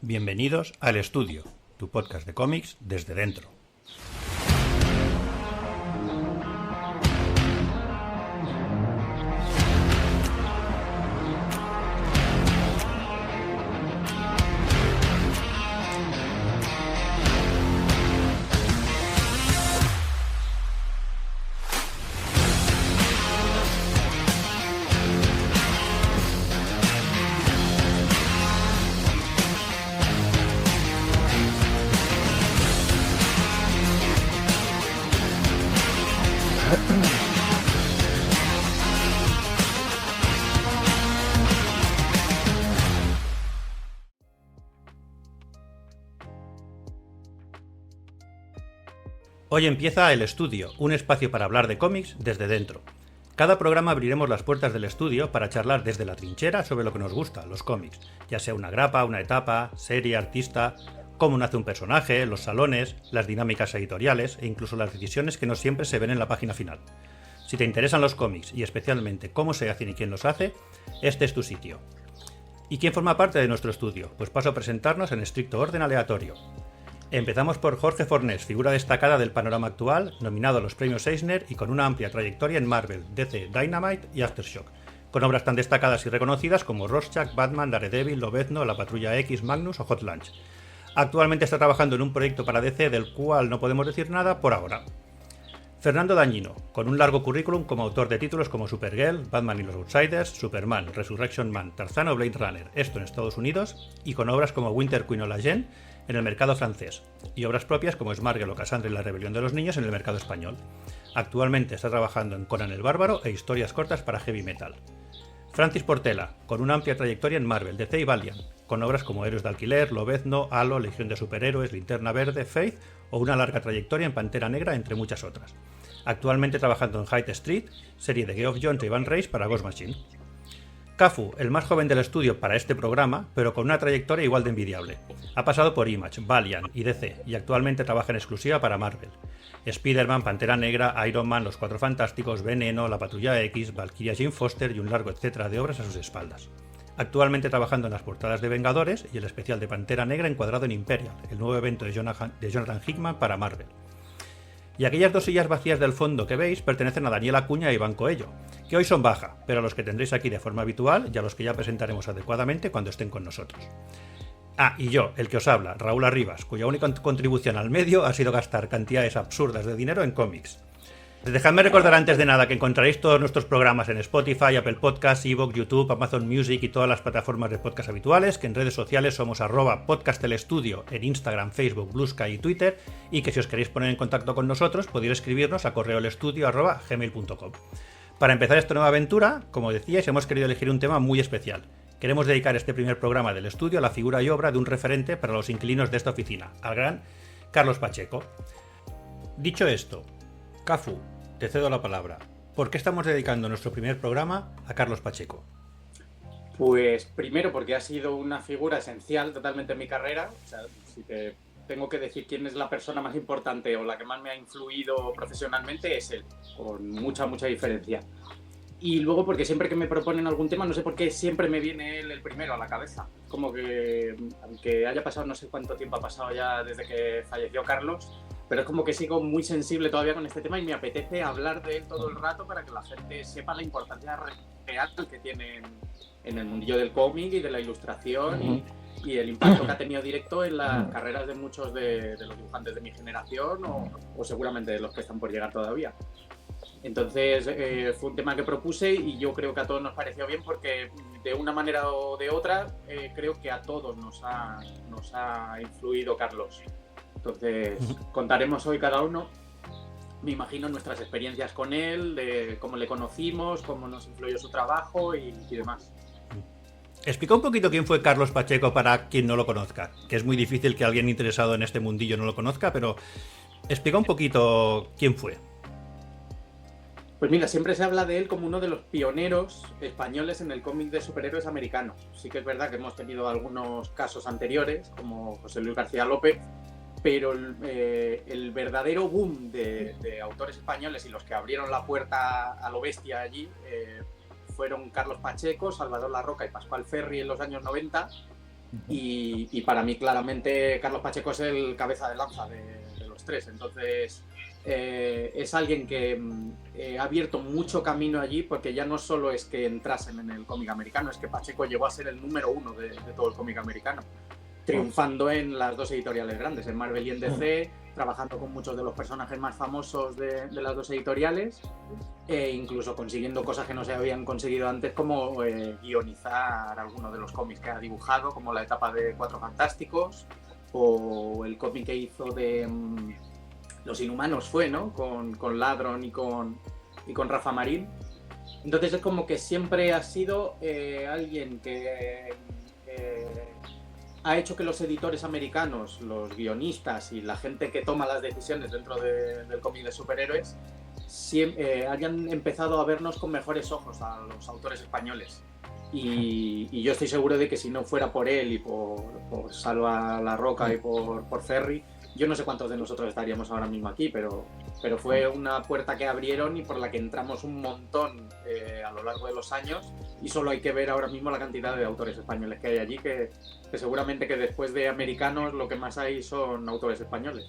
Bienvenidos al Estudio, tu podcast de cómics desde dentro. Hoy empieza El Estudio, un espacio para hablar de cómics desde dentro. Cada programa abriremos las puertas del estudio para charlar desde la trinchera sobre lo que nos gusta, los cómics, ya sea una grapa, una etapa, serie, artista, cómo nace un personaje, los salones, las dinámicas editoriales e incluso las decisiones que no siempre se ven en la página final. Si te interesan los cómics y especialmente cómo se hacen y quién los hace, este es tu sitio. ¿Y quién forma parte de nuestro estudio? Pues paso a presentarnos en estricto orden aleatorio. Empezamos por Jorge Fornés, figura destacada del panorama actual, nominado a los premios Eisner y con una amplia trayectoria en Marvel, DC, Dynamite y Aftershock, con obras tan destacadas y reconocidas como Rorschach, Batman, Daredevil, Lobezno, La Patrulla X, Magnus o Hot Lunch. Actualmente está trabajando en un proyecto para DC del cual no podemos decir nada por ahora. Fernando Dañino, con un largo currículum como autor de títulos como Supergirl, Batman y los Outsiders, Superman, Resurrection Man, Tarzán o Blade Runner, esto en Estados Unidos, y con obras como Winter Queen o La Jeune en el mercado francés, y obras propias como Smargel o Cassandra y la rebelión de los niños en el mercado español. Actualmente está trabajando en Conan el Bárbaro e historias cortas para heavy metal. Francis Portela, con una amplia trayectoria en Marvel, DC y Valiant, con obras como Héroes de Alquiler, Lobezno, Halo, Legión de Superhéroes, Linterna Verde, Faith o una larga trayectoria en Pantera Negra, entre muchas otras. Actualmente trabajando en Hyde Street, serie de Geoff Johns e Ivan Reis para Ghost Machine. Cafu, el más joven del estudio para este programa, pero con una trayectoria igual de envidiable. Ha pasado por Image, Valiant y DC, y actualmente trabaja en exclusiva para Marvel. Spider-Man, Pantera Negra, Iron Man, Los Cuatro Fantásticos, Veneno, La Patrulla X, Valkyria Jane Foster y un largo etcétera de obras a sus espaldas. Actualmente trabajando en las portadas de Vengadores y el especial de Pantera Negra encuadrado en Imperial, el nuevo evento de Jonathan Hickman para Marvel. Y aquellas dos sillas vacías del fondo que veis pertenecen a Daniel Acuña y Iván Coello, que hoy son baja, pero a los que tendréis aquí de forma habitual y a los que ya presentaremos adecuadamente cuando estén con nosotros. Ah, y yo, el que os habla, Raúl Arribas, cuya única contribución al medio ha sido gastar cantidades absurdas de dinero en cómics. Dejadme recordar antes de nada que encontraréis todos nuestros programas en Spotify, Apple Podcasts, Evox, YouTube, Amazon Music y todas las plataformas de podcast habituales, que en redes sociales somos @podcastelestudio en Instagram, Facebook, Blue Sky y Twitter, y que si os queréis poner en contacto con nosotros podéis escribirnos a correoelestudio@gmail.com. Para empezar esta nueva aventura, como decíais, hemos querido elegir un tema muy especial. Queremos dedicar este primer programa del estudio a la figura y obra de un referente para los inquilinos de esta oficina, al gran Carlos Pacheco. Dicho esto, Cafu, te cedo la palabra. ¿Por qué estamos dedicando nuestro primer programa a Carlos Pacheco? Pues primero porque ha sido una figura esencial totalmente en mi carrera. O sea, si te tengo que decir quién es la persona más importante o la que más me ha influido profesionalmente, es él, con mucha diferencia. Y luego porque siempre que me proponen algún tema, no sé por qué siempre me viene él el primero a la cabeza. Como que, aunque haya pasado no sé cuánto tiempo ha pasado ya desde que falleció Carlos, pero es como que sigo muy sensible todavía con este tema y me apetece hablar de él todo el rato para que la gente sepa la importancia real que tiene en el mundillo del cómic y de la ilustración y el impacto que ha tenido directo en las carreras de muchos de los dibujantes de mi generación o seguramente de los que están por llegar todavía. Entonces fue un tema que propuse y yo creo que a todos nos pareció bien porque de una manera o de otra creo que a todos nos ha influido Carlos. Entonces contaremos hoy cada uno, me imagino, nuestras experiencias con él, de cómo le conocimos, cómo nos influyó su trabajo y demás. Explica un poquito quién fue Carlos Pacheco para quien no lo conozca, que es muy difícil que alguien interesado en este mundillo no lo conozca, pero explica un poquito quién fue. Pues mira, siempre se habla de él como uno de los pioneros españoles en el cómic de superhéroes americano. Sí que es verdad que hemos tenido algunos casos anteriores, como José Luis García López, pero el verdadero boom de autores españoles y los que abrieron la puerta a lo bestia allí fueron Carlos Pacheco, Salvador Larroca y Pascual Ferry en los años 90, y para mí claramente Carlos Pacheco es el cabeza de lanza de los tres. Entonces es alguien que ha abierto mucho camino allí, porque ya no solo es que entrasen en el cómic americano, es que Pacheco llegó a ser el número 1 de todo el cómic americano, triunfando en las dos editoriales grandes, en Marvel y en DC, trabajando con muchos de los personajes más famosos de las dos editoriales, e incluso consiguiendo cosas que no se habían conseguido antes, como guionizar algunos de los cómics que ha dibujado, como la etapa de Cuatro Fantásticos, o el cómic que hizo de Los Inhumanos fue, ¿no? Con Ladron y con Rafa Marín. Entonces es como que siempre ha sido alguien que ha hecho que los editores americanos, los guionistas y la gente que toma las decisiones dentro del cómic de superhéroes hayan empezado a vernos con mejores ojos a los autores españoles. Y yo estoy seguro de que si no fuera por él y por Salva La Roca y por Ferri, yo no sé cuántos de nosotros estaríamos ahora mismo aquí, pero fue una puerta que abrieron y por la que entramos un montón a lo largo de los años, y solo hay que ver ahora mismo la cantidad de autores españoles que hay allí, que seguramente que después de americanos lo que más hay son autores españoles.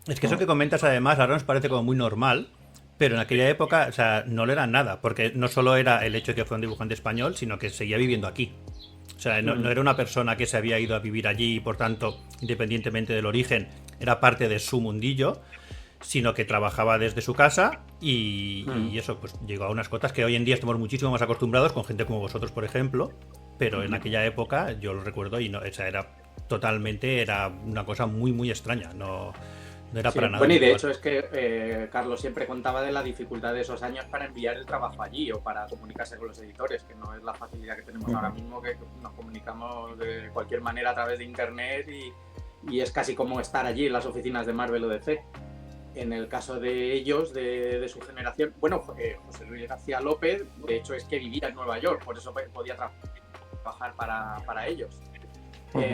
Es que eso que comentas además ahora nos parece como muy normal, pero en aquella época, o sea, no lo era nada, porque no solo era el hecho de que fue un dibujante español, sino que seguía viviendo aquí. O sea, no era una persona que se había ido a vivir allí y por tanto, independientemente del origen, era parte de su mundillo, sino que trabajaba desde su casa y eso, pues llegó a unas cotas que hoy en día estamos muchísimo más acostumbrados con gente como vosotros, por ejemplo, pero en aquella época yo lo recuerdo y no, o sea, era una cosa muy, muy extraña, no era para nada. Bueno, y de hecho es que Carlos siempre contaba de la dificultad de esos años para enviar el trabajo allí o para comunicarse con los editores, que no es la facilidad que tenemos ahora mismo, que nos comunicamos de cualquier manera a través de internet y es casi como estar allí en las oficinas de Marvel o DC. En el caso de ellos, de su generación, bueno, José Luis García López, de hecho es que vivía en Nueva York, por eso podía trabajar para ellos.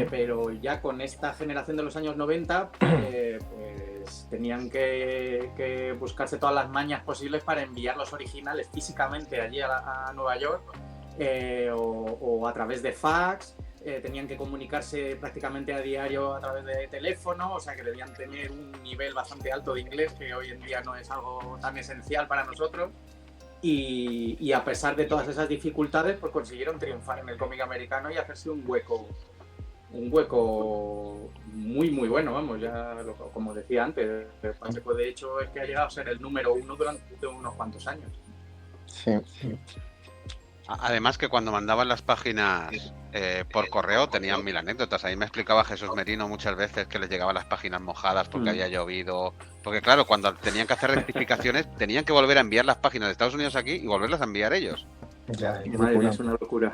Pero ya con esta generación de los años 90, pues tenían que buscarse todas las mañas posibles para enviar los originales físicamente allí a Nueva York, o a través de fax. Tenían que comunicarse prácticamente a diario a través de teléfono, o sea que debían tener un nivel bastante alto de inglés, que hoy en día no es algo tan esencial para nosotros. Y a pesar de todas esas dificultades, pues consiguieron triunfar en el cómic americano y hacerse un hueco muy muy bueno, vamos, ya como decía antes, Pacheco de hecho es que ha llegado a ser el número 1 durante unos cuantos años. Sí. Además que cuando mandaban las páginas por correo tenían 1000 anécdotas. Ahí me explicaba Jesús Merino muchas veces que les llegaban las páginas mojadas porque había llovido. Porque claro, cuando tenían que hacer rectificaciones tenían que volver a enviar las páginas de Estados Unidos aquí y volverlas a enviar ellos. Ya, Madre, es una locura.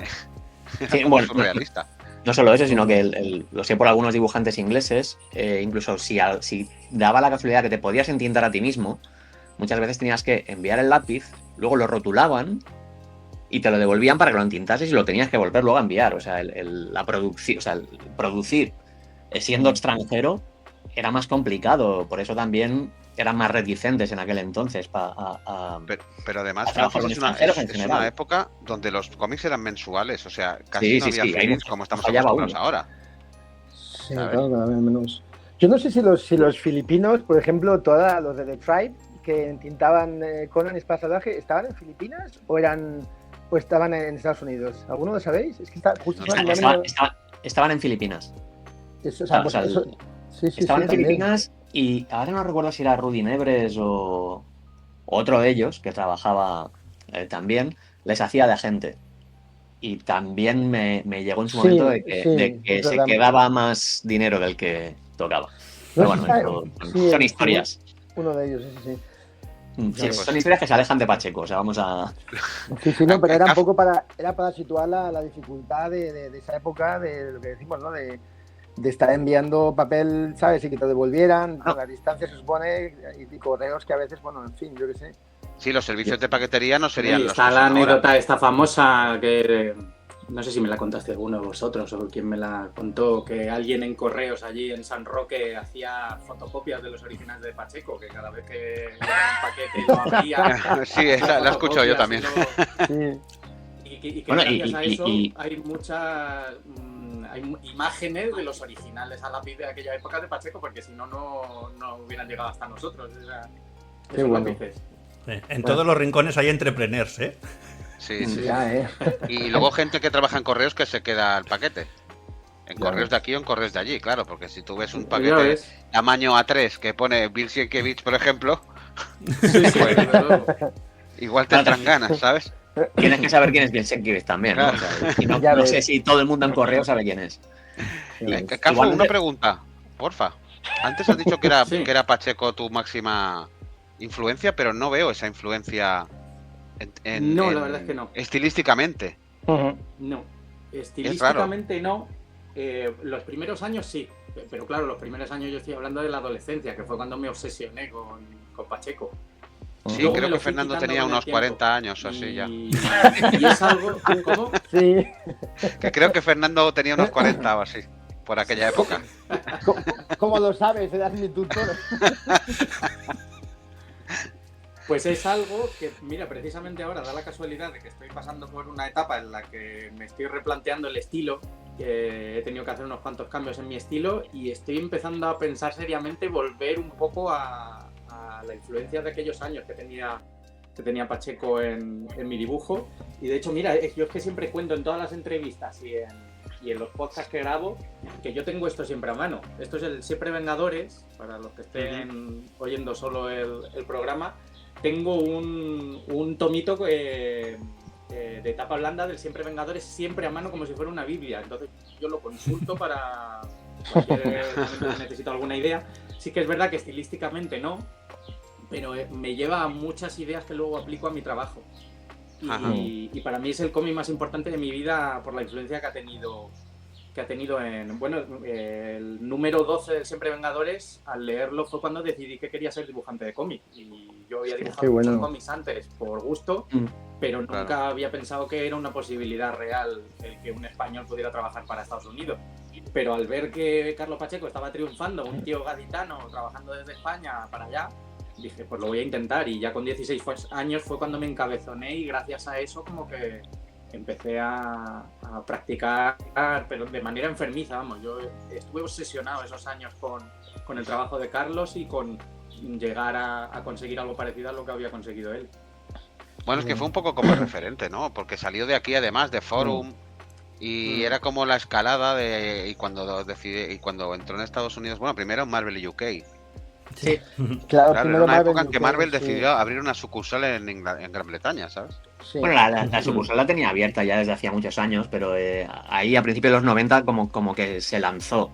Sí, bueno, surrealista. No solo eso, sino que lo sé por algunos dibujantes ingleses, incluso si daba la casualidad que te podías entiender a ti mismo, muchas veces tenías que enviar el lápiz, luego lo rotulaban y te lo devolvían para que lo entintases y lo tenías que volver luego a enviar. O sea, el producir siendo extranjero era más complicado, por eso también eran más reticentes en aquel entonces. Pero además es una época donde los cómics eran mensuales, o sea, casi no había fines como estamos acostumbrados ahora. Sí, claro, cada vez menos. Yo no sé si los filipinos, por ejemplo, todos los de The Tribe, que entintaban Conan y Espasadaje, ¿estaban en Filipinas o estaban en Estados Unidos? ¿Alguno lo sabéis? Es que estaban en Filipinas. Estaban en Filipinas y ahora no recuerdo si era Rudy Nebres o otro de ellos que trabajaba también, les hacía de agente. Y también me llegó en su momento de que se quedaba más dinero del que tocaba. Pero bueno, son historias. Uno de ellos, sí. Sí, son historias que se alejan de Pacheco, o sea, vamos a... Sí, no, pero era un poco para situar la dificultad de esa época, de lo que decimos, ¿no? De estar enviando papel, ¿sabes? Y que te devolvieran, a la distancia se supone, y correos que a veces, bueno, en fin, yo qué sé. Sí, los servicios de paquetería no serían los está la anécdota esta famosa que... No sé si me la contaste alguno de vosotros o quién me la contó, que alguien en correos allí en San Roque hacía fotocopias de los originales de Pacheco, que cada vez que llegaba un paquete lo abría. Sí, la he escuchado yo también. que gracias a eso hay muchas hay imágenes de los originales a lápiz de aquella época de Pacheco, porque si no, no hubieran llegado hasta nosotros. Qué bueno. En todos los rincones hay entrepreneurs, ¿eh? Sí. Ya, Y luego gente que trabaja en correos que se queda al paquete. En correos de aquí o en correos de allí, claro, porque si tú ves un paquete tamaño A3 que pone Bill Sienkiewicz, por ejemplo, pues, igual te entran ganas, ¿sabes? Tienes que saber quién es Bill Sienkiewicz también, ¿no? O sea, no sé si todo el mundo en correo sabe quién es. Cafu, una pregunta, porfa. Antes has dicho que era Pacheco tu máxima influencia, pero no veo esa influencia no, la verdad es que no. Estilísticamente. No, estilísticamente no. Los primeros años sí, pero claro, los primeros años yo estoy hablando de la adolescencia, que fue cuando me obsesioné con Pacheco. Sí, luego creo que Fernando tenía unos 40 años o así ya. Y es algo... ¿Cómo? Sí. Que creo que Fernando tenía unos 40 o así, por aquella época. ¿Cómo lo sabes? Eras mi tutor. Pues es algo que, mira, precisamente ahora da la casualidad de que estoy pasando por una etapa en la que me estoy replanteando el estilo, que he tenido que hacer unos cuantos cambios en mi estilo y estoy empezando a pensar seriamente volver un poco a la influencia de aquellos años que tenía Pacheco en mi dibujo. Y de hecho, mira, yo es que siempre cuento en todas las entrevistas y en los podcasts que grabo que yo tengo esto siempre a mano. Esto es el Siempre Vengadores, para los que estén oyendo solo el programa. Tengo un tomito de tapa blanda del Siempre Vengadores siempre a mano como si fuera una biblia. Entonces yo lo consulto para cualquier momento que necesito alguna idea. Sí que es verdad que estilísticamente no, pero me lleva a muchas ideas que luego aplico a mi trabajo. Y para mí es el cómic más importante de mi vida por la influencia que ha tenido en... Bueno, el número 12 del Siempre Vengadores, al leerlo fue cuando decidí que quería ser dibujante de cómic. Y yo había dibujado muchos cómics antes por gusto, pero nunca había pensado que era una posibilidad real el que un español pudiera trabajar para Estados Unidos. Pero al ver que Carlos Pacheco estaba triunfando, un tío gaditano trabajando desde España para allá, dije, pues lo voy a intentar. Y ya con 16 años fue cuando me encabezoné y gracias a eso como que empecé a practicar, pero de manera enfermiza, vamos. Yo estuve obsesionado esos años con el trabajo de Carlos y con llegar a conseguir algo parecido a lo que había conseguido él. Bueno, es que fue un poco como referente, ¿no? Porque salió de aquí además de Forum y era como la escalada y cuando entró en Estados Unidos, bueno, primero en Marvel UK. Sí, claro, era una época en que Marvel decidió abrir una sucursal en Gran Bretaña, ¿sabes? Sí. Bueno, la sucursal la tenía abierta ya desde hacía muchos años, pero ahí a principios de los 90 como que se lanzó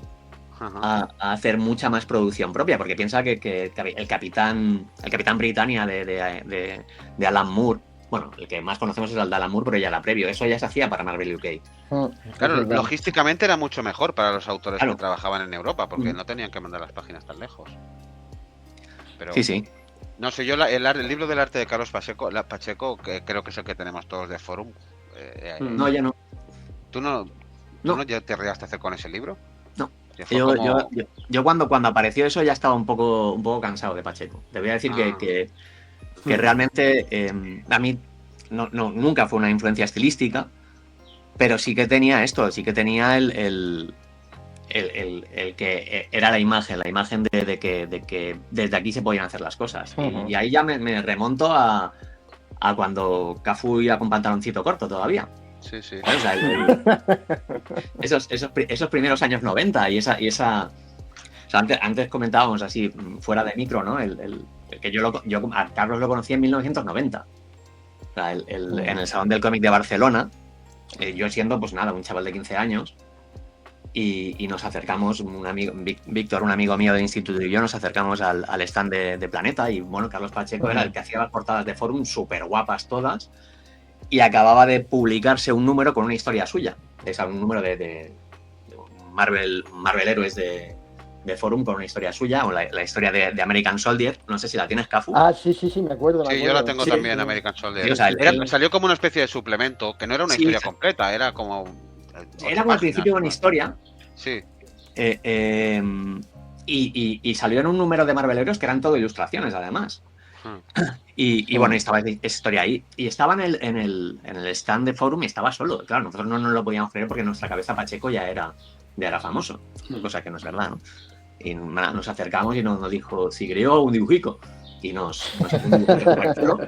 a hacer mucha más producción propia, porque piensa que el Capitán Britannia de Alan Moore, bueno, el que más conocemos es el de Alan Moore, pero ya era previo, eso ya se hacía para Marvel UK. Claro, logísticamente era mucho mejor para los autores que trabajaban en Europa, porque no tenían que mandar las páginas tan lejos. Pero, sí. No sé, yo el libro del arte de Carlos Pacheco, que creo que es el que tenemos todos de Forum. No, ya no. ¿Tú no ya te arriesgaste a hacer con ese libro? No. Yo cuando apareció eso ya estaba un poco cansado de Pacheco. Te voy a decir que realmente a mí nunca fue una influencia estilística, pero sí que tenía esto, sí que tenía el que era la imagen de que desde aquí se podían hacer las cosas. Y ahí ya me remonto a cuando Cafu iba con pantaloncito corto todavía. Sí. O sea, esos primeros años 90 y esa o sea, antes comentábamos así fuera de micro, ¿no? El que yo a Carlos lo conocí en 1990. O sea, en el Salón del Cómic de Barcelona, yo siendo pues nada, un chaval de 15 años. Y nos acercamos, un amigo, Víctor, un amigo mío del instituto, y yo nos acercamos al stand de Planeta, y bueno, Carlos Pacheco era el que hacía las portadas de Forum, súper guapas todas, y acababa de publicarse un número con una historia suya, un número de Marvel Héroes de Forum con una historia suya, o la historia de American Soldier, no sé si la tienes, Cafu. Sí, me acuerdo. Sí, yo la tengo también, American Soldier. Sí, o sea, salió como una especie de suplemento, que no era una historia completa, era como... Era como al principio una historia. Sí. Y salió en un número de Marvel Heroes que eran todo ilustraciones, además. Y bueno, estaba esa historia ahí. Y estaba en el stand de Forum y estaba solo. Claro, nosotros no nos lo podíamos creer porque en nuestra cabeza Pacheco ya era famoso. Cosa que no es verdad, ¿no? Y nada, nos acercamos y nos dijo, si creo un dibujico. Y nos hizo un dibujico.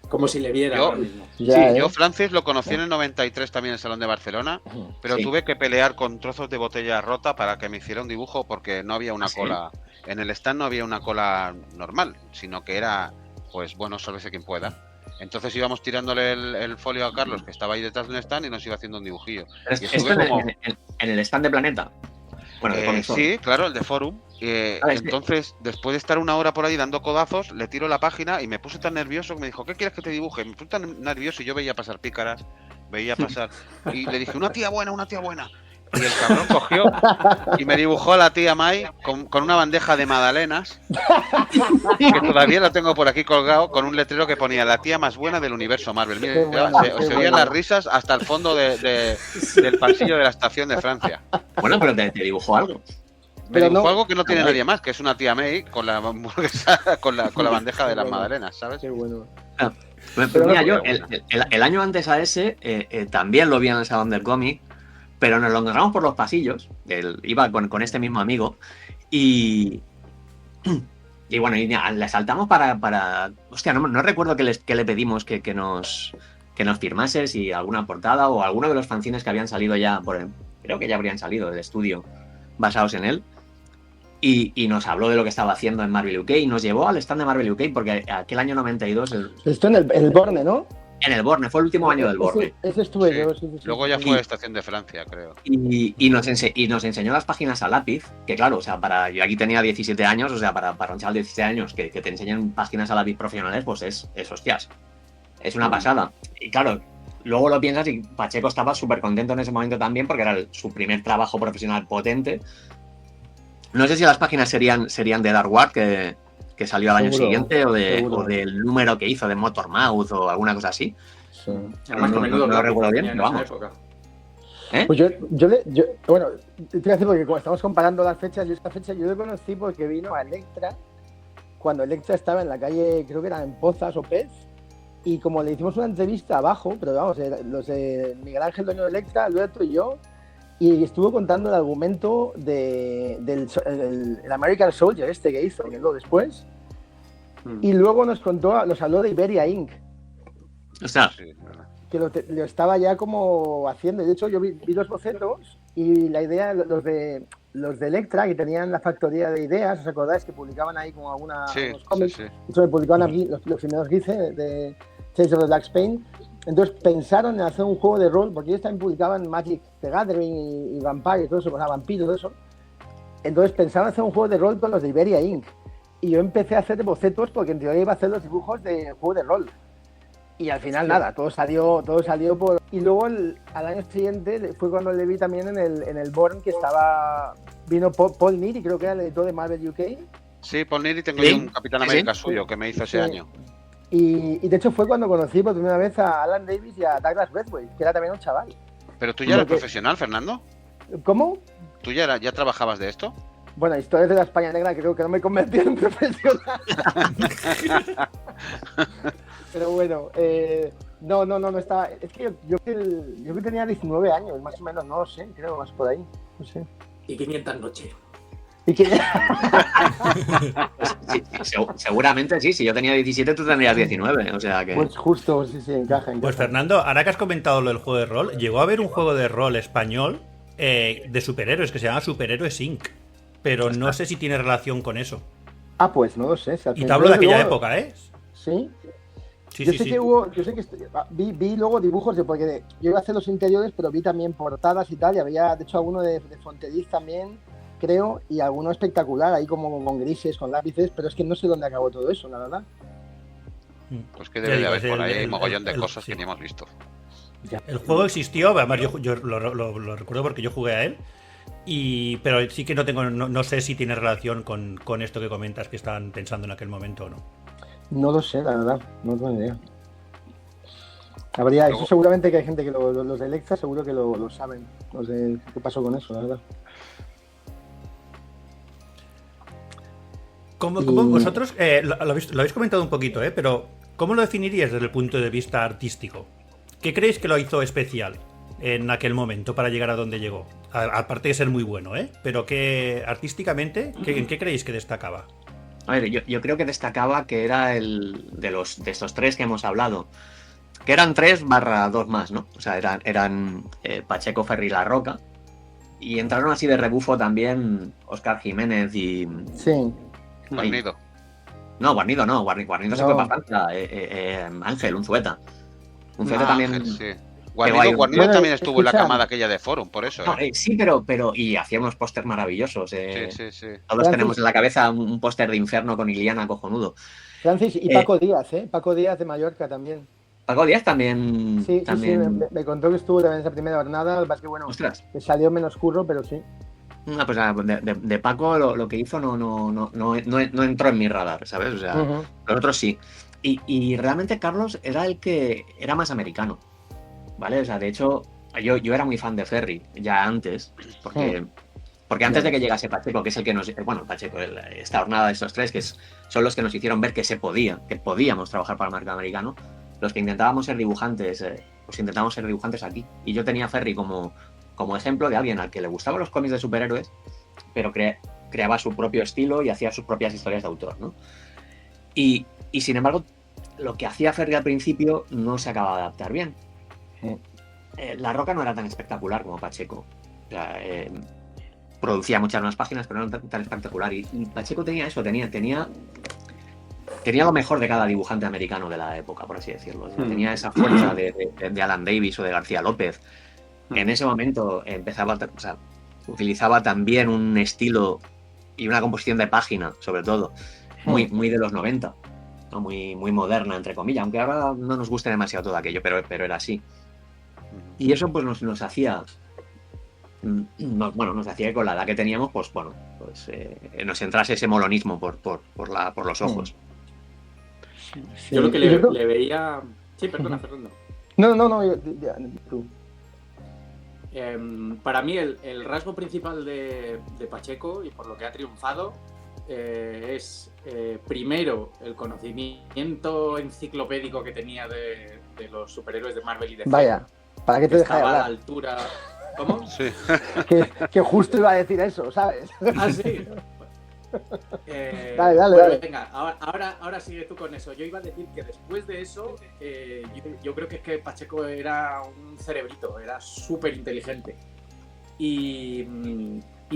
Como si le viera ahora mismo. Yo Francis lo conocí en el 93 también en el Salón de Barcelona, pero tuve que pelear con trozos de botella rota para que me hiciera un dibujo porque no había una cola. En el stand no había una cola normal, sino que era, pues bueno, sálvese quien pueda. Entonces íbamos tirándole el folio a Carlos, que estaba ahí detrás de un stand, y nos iba haciendo un dibujillo. ¿Esto en el stand de Planeta? Bueno, sí, claro, el de Forum. Entonces, después de estar una hora por ahí dando codazos, le tiro la página y me puse tan nervioso que me dijo, ¿qué quieres que te dibuje? Me puse tan nervioso y yo veía pasar pícaras, y le dije, una tía buena. Y el cabrón cogió y me dibujó a la tía Mai con una bandeja de magdalenas, que todavía lo tengo por aquí colgado, con un letrero que ponía la tía más buena del universo Marvel. Mire, se oían las risas hasta el fondo del pasillo de la estación de Francia. Bueno, pero te dibujó algo. Me dibujó algo que no tiene nadie más, que es una tía May con la bandeja de las magdalenas, ¿sabes? Qué bueno. Pero mira, yo el año antes a ese también lo vi en el Salón del Cómic, pero nos lo encontramos por los pasillos. Iba con este mismo amigo y bueno, y le saltamos para hostia, no recuerdo que le pedimos que nos firmase, si alguna portada o alguno de los fanzines que habían salido ya creo que ya habrían salido del estudio basados en él. Y nos habló de lo que estaba haciendo en Marvel UK y nos llevó al stand de Marvel UK porque aquel año 92... Esto en el Borne, ¿no? En el Borne, fue el último año del Borne. Ese estuve yo. Sí. Luego ya fue Estación de Francia, creo. Y nos enseñó las páginas a lápiz, que claro, o sea, yo aquí tenía 17 años, o sea, para un chaval de 17 años que te enseñen páginas a lápiz profesionales, pues es hostias. Es una pasada. Y claro, luego lo piensas y Pacheco estaba súper contento en ese momento también porque era su primer trabajo profesional potente. No sé si las páginas serían de Dark Ward, que salió al año siguiente, o del número que hizo de Motormouth o alguna cosa así. Sí. Además, no lo recuerdo bien, pero vamos. Pues yo bueno, te voy a decir porque como estamos comparando las fechas, esta fecha yo lo conocí porque vino a Electra, cuando Electra estaba en la calle, creo que era en Pozas o Pez, y como le hicimos una entrevista abajo, pero vamos, los de Miguel Ángel, dueño de Electra, Alberto y yo, y estuvo contando el argumento del American Soldier que hizo, que luego después, y luego nos habló de Iberia Inc. O sea, que lo estaba ya como haciendo. De hecho, yo vi los bocetos y la idea, los de Electra, que tenían la factoría de ideas, ¿os acordáis? Que publicaban ahí como algunos cómics. Sí. De hecho, me publicaban aquí los primeros GIFE de Tales of the Black Spain. Entonces pensaron en hacer un juego de rol, porque ellos también publicaban Magic the Gathering y Vampire y todo eso, vampiros y todo eso. Entonces pensaron en hacer un juego de rol con los de Iberia Inc. Y yo empecé a hacer bocetos porque en teoría iba a hacer los dibujos de juego de rol. Y al final nada, todo salió por... Y luego al año siguiente fue cuando le vi también en el Born, que vino Paul Neary, creo que era el editor de Marvel UK. Sí, Paul Neary, tengo yo un Capitán América suyo que me hizo ese año. Y de hecho fue cuando conocí por primera vez a Alan Davis y a Douglas Redway, que era también un chaval. ¿Pero tú ya eres profesional, Fernando? ¿Cómo? ¿Tú ya trabajabas de esto? Bueno, historias de la España Negra creo que no me convertí en profesional. Pero bueno, no estaba... Es que yo que tenía 19 años, más o menos, no lo sé, creo, más por ahí, no sé. Y 500 noches. Seguramente sí, si yo tenía 17 tú tendrías 19, o sea que... Pues justo, sí, encaja. Pues Fernando, ahora que has comentado lo del juego de rol, llegó a haber un juego de rol español de superhéroes que se llama Superhéroes Inc., pero no sé si tiene relación con eso. Ah, pues no lo sé. Y te hablo de aquella época, ¿eh? ¿Sí? Sí, yo sé que vi luego dibujos porque yo iba a hacer los interiores, pero vi también portadas y tal, y había de hecho alguno de Fronteriz también, creo, y alguno espectacular, ahí como con grises, con lápices, pero es que no sé dónde acabó todo eso, la verdad. Pues que debe de haber por ahí mogollón de cosas que ni hemos visto. El juego existió, además yo lo recuerdo porque yo jugué a él, pero sí que no sé si tiene relación con esto que comentas que estaban pensando en aquel momento o no. No lo sé, la verdad, no tengo ni idea. Habría, eso seguramente que hay gente que los de Electra seguro que lo saben, no sé qué pasó con eso, la verdad. ¿Cómo vosotros, lo habéis comentado un poquito, pero ¿cómo lo definiríais desde el punto de vista artístico? ¿Qué creéis que lo hizo especial en aquel momento para llegar a donde llegó? Aparte de ser muy bueno, pero que artísticamente, ¿en qué creéis que destacaba? A ver, yo creo que destacaba que era de estos tres que hemos hablado, que eran 3/2 más, ¿no? O sea, eran Pacheco, Ferri y La Roca, y entraron así de rebufo también Óscar Jiménez y... Sí. Guarnido. No, Guarnido no, Guarnido se fue para Francia. Ángel, Unzueta. Unzueta también... Ángel, sí. Guarnido también estuvo en la camada aquella de Forum, por eso. No, sí, pero y hacía unos pósters maravillosos. Sí. Todos Francis, tenemos en la cabeza un póster de Inferno con Iliana cojonudo. Francis y Paco Díaz, Paco Díaz de Mallorca también. Paco Díaz también... Sí, también... me contó que estuvo también en esa primera jornada, lo que pasa es que bueno, que salió menos curro, pero sí. No, pues de Paco lo que hizo no entró en mi radar, ¿sabes? O sea, los otros sí. Y realmente Carlos era el que era más americano, ¿vale? O sea, de hecho, yo era muy fan de Ferri ya antes, porque antes de que llegase Pacheco, que es el que nos... Bueno, Pacheco, esta jornada de estos tres, son los que nos hicieron ver que que podíamos trabajar para el mercado americano, los que intentábamos ser dibujantes, pues intentábamos ser dibujantes aquí. Y yo tenía a Ferri como ejemplo de alguien al que le gustaban los cómics de superhéroes, pero creaba su propio estilo y hacía sus propias historias de autor, ¿no? Y sin embargo, lo que hacía Ferri al principio no se acababa de adaptar bien. La Roca no era tan espectacular como Pacheco. O sea, producía muchas más páginas, pero no era tan espectacular. Y Pacheco tenía eso, tenía lo mejor de cada dibujante americano de la época, por así decirlo. Tenía esa fuerza de Alan Davis o de García López. En ese momento utilizaba también un estilo y una composición de página, sobre todo, muy de los 90, ¿no? Muy moderna, entre comillas, aunque ahora no nos guste demasiado todo aquello, pero era así. Y eso pues nos hacía que con la edad que teníamos, nos entrase ese molonismo por los ojos. Sí. Yo lo que le veía... Sí, perdona, Fernando. No, tú. Para mí el rasgo principal de Pacheco, y por lo que ha triunfado, es primero el conocimiento enciclopédico que tenía de los superhéroes de Marvel y DC. Vaya, ¿para qué te dejas de hablar? A la altura... ¿Cómo? Sí. que justo iba a decir eso, ¿sabes? Ah, sí. Dale. Venga, ahora sigue tú con eso. Yo iba a decir que después de eso, yo creo que es que Pacheco era un cerebrito, era súper inteligente. Y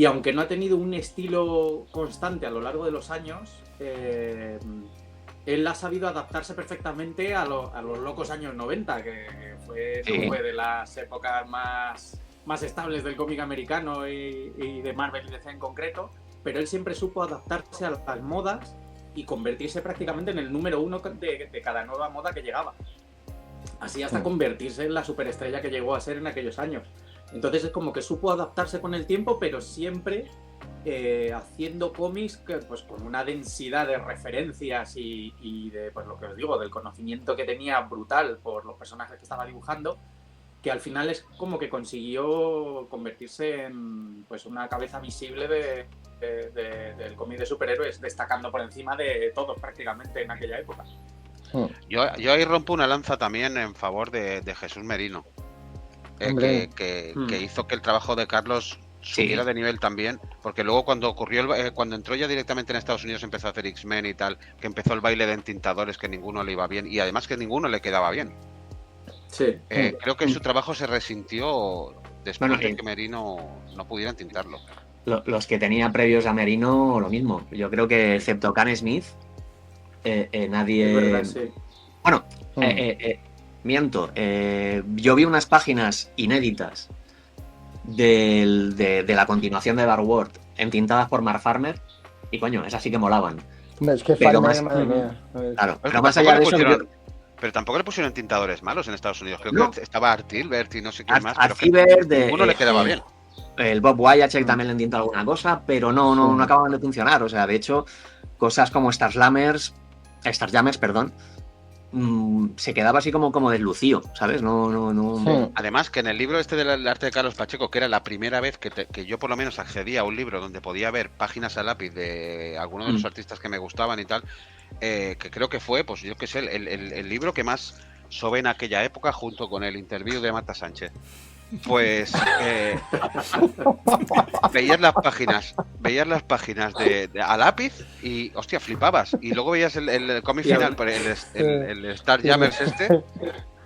aunque no ha tenido un estilo constante a lo largo de los años, él ha sabido adaptarse perfectamente a los locos años 90, que fue de las épocas más estables del cómic americano y de Marvel y DC en concreto. Pero él siempre supo adaptarse a las modas y convertirse prácticamente en el número uno de cada nueva moda que llegaba. Así hasta convertirse en la superestrella que llegó a ser en aquellos años. Entonces es como que supo adaptarse con el tiempo, pero siempre haciendo cómics pues, con una densidad de referencias y de, pues lo que os digo, del conocimiento que tenía brutal por los personajes que estaba dibujando, que al final es como que consiguió convertirse en pues una cabeza visible del cómic de superhéroes, destacando por encima de todos prácticamente en aquella época. Yo ahí rompo una lanza también en favor de Jesús Merino, que hizo que el trabajo de Carlos subiera de nivel también, porque luego cuando entró ya directamente en Estados Unidos empezó a hacer X-Men y tal, que empezó el baile de entintadores que ninguno le iba bien y además que ninguno le quedaba bien. Sí. Creo que su trabajo se resintió después de que Merino no pudiera entintarlo. Los que tenía previos a Merino, lo mismo. Yo creo que excepto Can Smith, nadie... Es verdad, sí. Bueno, miento. Yo vi unas páginas inéditas de la continuación de Dark World entintadas por Mark Farmer y coño, esas sí que molaban. Es que pero Farmer, más, madre mía. Claro, pero más allá de eso... Pero tampoco le pusieron tintadores malos en Estados Unidos. Creo que estaba Art Gilbert y no sé quién más. Pero ninguno le quedaba bien. El Bob Wyacek también le intentó alguna cosa, pero no acaban de funcionar. O sea, de hecho, cosas como Starjammers, se quedaba así como deslucido, ¿sabes? No. Sí. Además, que en el libro este del arte de Carlos Pacheco, que era la primera vez que yo por lo menos accedía a un libro donde podía ver páginas a lápiz de algunos de los artistas que me gustaban y tal, que creo que fue, pues yo qué sé, el libro que más sobé en aquella época junto con el interview de Marta Sánchez. Pues veías las páginas de a lápiz y hostia, flipabas. Y luego veías el cómic final, el Starjammers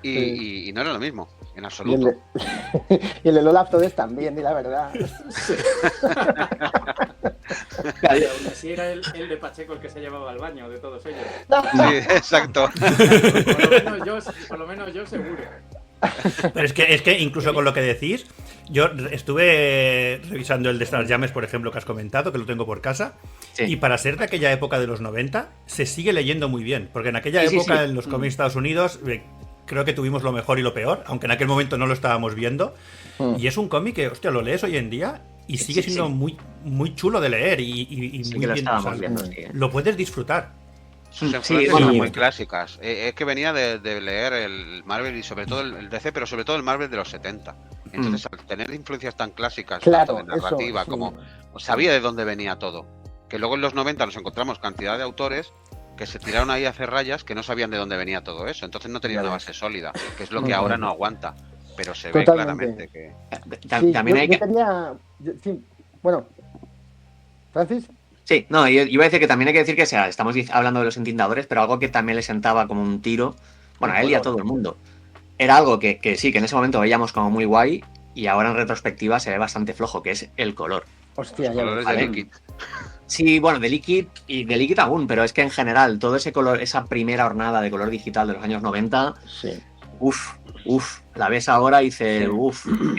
y no era lo mismo, en absoluto. Y el de Olaf Todes también, di la verdad. Y aún así era el de Pacheco el que se llevaba al baño de todos ellos. Sí, exacto. Por lo menos yo seguro. Pero es que incluso con lo que decís, yo estuve revisando el de Starjammers, por ejemplo, que has comentado, que lo tengo por casa, y para ser de aquella época de los 90, se sigue leyendo muy bien, porque en aquella época en los cómics de Estados Unidos creo que tuvimos lo mejor y lo peor, aunque en aquel momento no lo estábamos viendo, y es un cómic que, hostia, lo lees hoy en día y sigue siendo muy, muy chulo de leer y muy bien, o sea, lo puedes disfrutar. Sus influencias son muy clásicas. Es que venía de leer el Marvel y sobre todo el DC, pero sobre todo el Marvel de los 70. Entonces, al tener influencias tan clásicas, tanto de narrativa como... sabía de dónde venía todo. Que luego en los 90 nos encontramos cantidad de autores que se tiraron ahí a hacer rayas que no sabían de dónde venía todo eso. Entonces no tenían una base sólida, que es lo que ahora no aguanta. Pero se ve claramente que... También hay que... Bueno, Francis... Sí, no, yo iba a decir que también hay que decir que estamos hablando de los entintadores, pero algo que también le sentaba como un tiro, bueno, a él y a todo el mundo. Era algo que sí, que en ese momento veíamos como muy guay y ahora en retrospectiva se ve bastante flojo, que es el color. Hostia, ya colores de Liquid. Sí, bueno, de Liquid y de Liquid aún, pero es que en general todo ese color, esa primera hornada de color digital de los años 90, la ves ahora y dices, o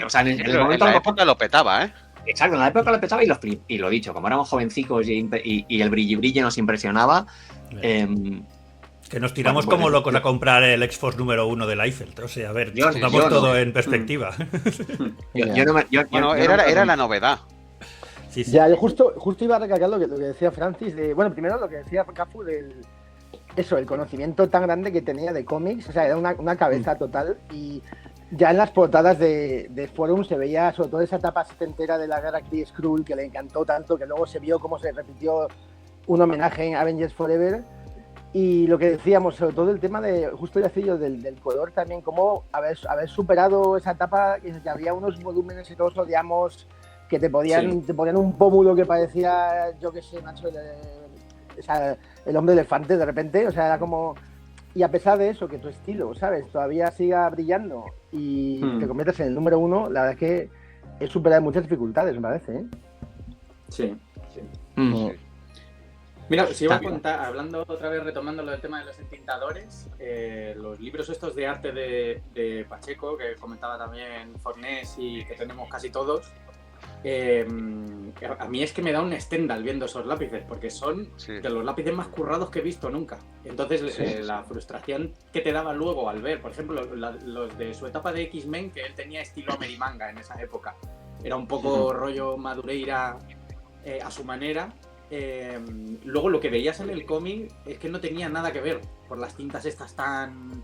sea, en el momento en la época lo petaba, ¿eh? Exacto, en la época lo petaba y lo dicho, como éramos jovencicos y el brilli nos impresionaba. Que nos tiramos como locos a comprar el X-Force número 1 del Eiffel. O sea, a ver, pongamos todo en perspectiva. Era la novedad. Sí. Ya, yo justo iba a recalcar lo que decía Francis. Bueno, primero lo que decía Cafu el conocimiento tan grande que tenía de cómics. O sea, era una cabeza total y... Ya en las portadas de Forum se veía sobre todo esa etapa setentera de la guerra Kree-Skrull que le encantó tanto, que luego se vio cómo se repitió un homenaje en Avengers Forever. Y lo que decíamos, sobre todo el tema de, justo decía del color también, cómo haber superado esa etapa en que había unos volúmenes que todos odiamos, que te ponían un pómulo que parecía, yo qué sé, macho, el hombre elefante de repente, o sea, era como... Y a pesar de eso, que tu estilo, ¿sabes? Todavía siga brillando y te conviertes en el número 1, la verdad es que es superar muchas dificultades, me parece, ¿eh? Sí. Mira, si iba a contar, hablando otra vez, retomando lo del tema de los entintadores, los libros estos de arte de Pacheco, que comentaba también Fornés y que tenemos casi todos, a mí es que me da un Stendhal viendo esos lápices, porque son de los lápices más currados que he visto nunca. Entonces la frustración que te daba luego al ver, por ejemplo, los de su etapa de X-Men, que él tenía estilo amerimanga en esa época, era un poco rollo Madureira a su manera. Luego lo que veías en el cómic es que no tenía nada que ver por las tintas estas tan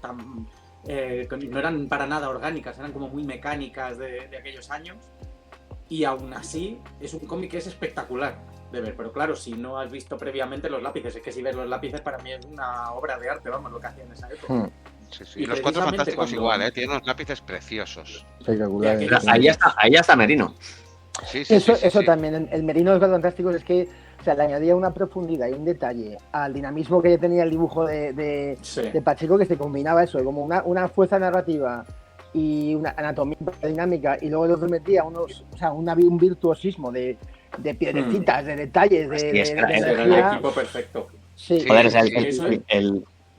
no eran para nada orgánicas, eran como muy mecánicas de aquellos años. Y aún así es un cómic que es espectacular de ver, pero claro, si no has visto previamente los lápices, es que si ves los lápices para mí es una obra de arte, vamos, lo que hacía en esa época. Sí. Y los Cuatro Fantásticos igual, tienen unos lápices preciosos. Ahí está Merino. Eso también, el Merino de los Cuatro Fantásticos es que, o sea, le añadía una profundidad y un detalle al dinamismo que tenía el dibujo de Pacheco, que se combinaba eso, como una fuerza narrativa y una anatomía dinámica, y luego el otro metía un virtuosismo de piedrecitas, de detalles, de el equipo perfecto. Joder,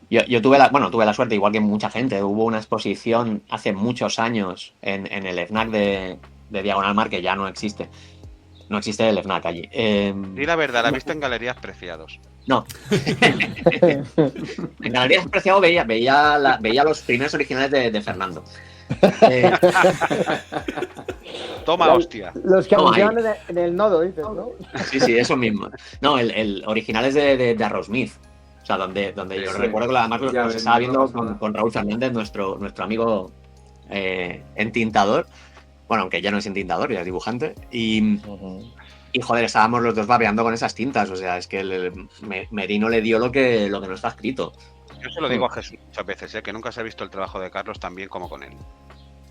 yo tuve la suerte, igual que mucha gente, hubo una exposición hace muchos años en el FNAC de Diagonal Mar, que ya no existe. No existe el FNAC allí. Y la verdad, la viste en Galerías Preciados. No. En Galerías Preciados veía los primeros originales de Fernando. Toma, hostia. Los que anunciaban en el nodo, dices, ¿no? Sí, eso mismo. No, el original es de Arrowsmith. O sea, donde yo recuerdo que además los estaba viendo con Raúl Fernández, nuestro amigo entintador. Bueno, aunque ya no es entintador, ya es dibujante. Y joder, estábamos los dos babeando con esas tintas. O sea, es que Merino le dio lo que no está escrito. Yo se lo digo a Jesús muchas veces, que nunca se ha visto el trabajo de Carlos tan bien como con él.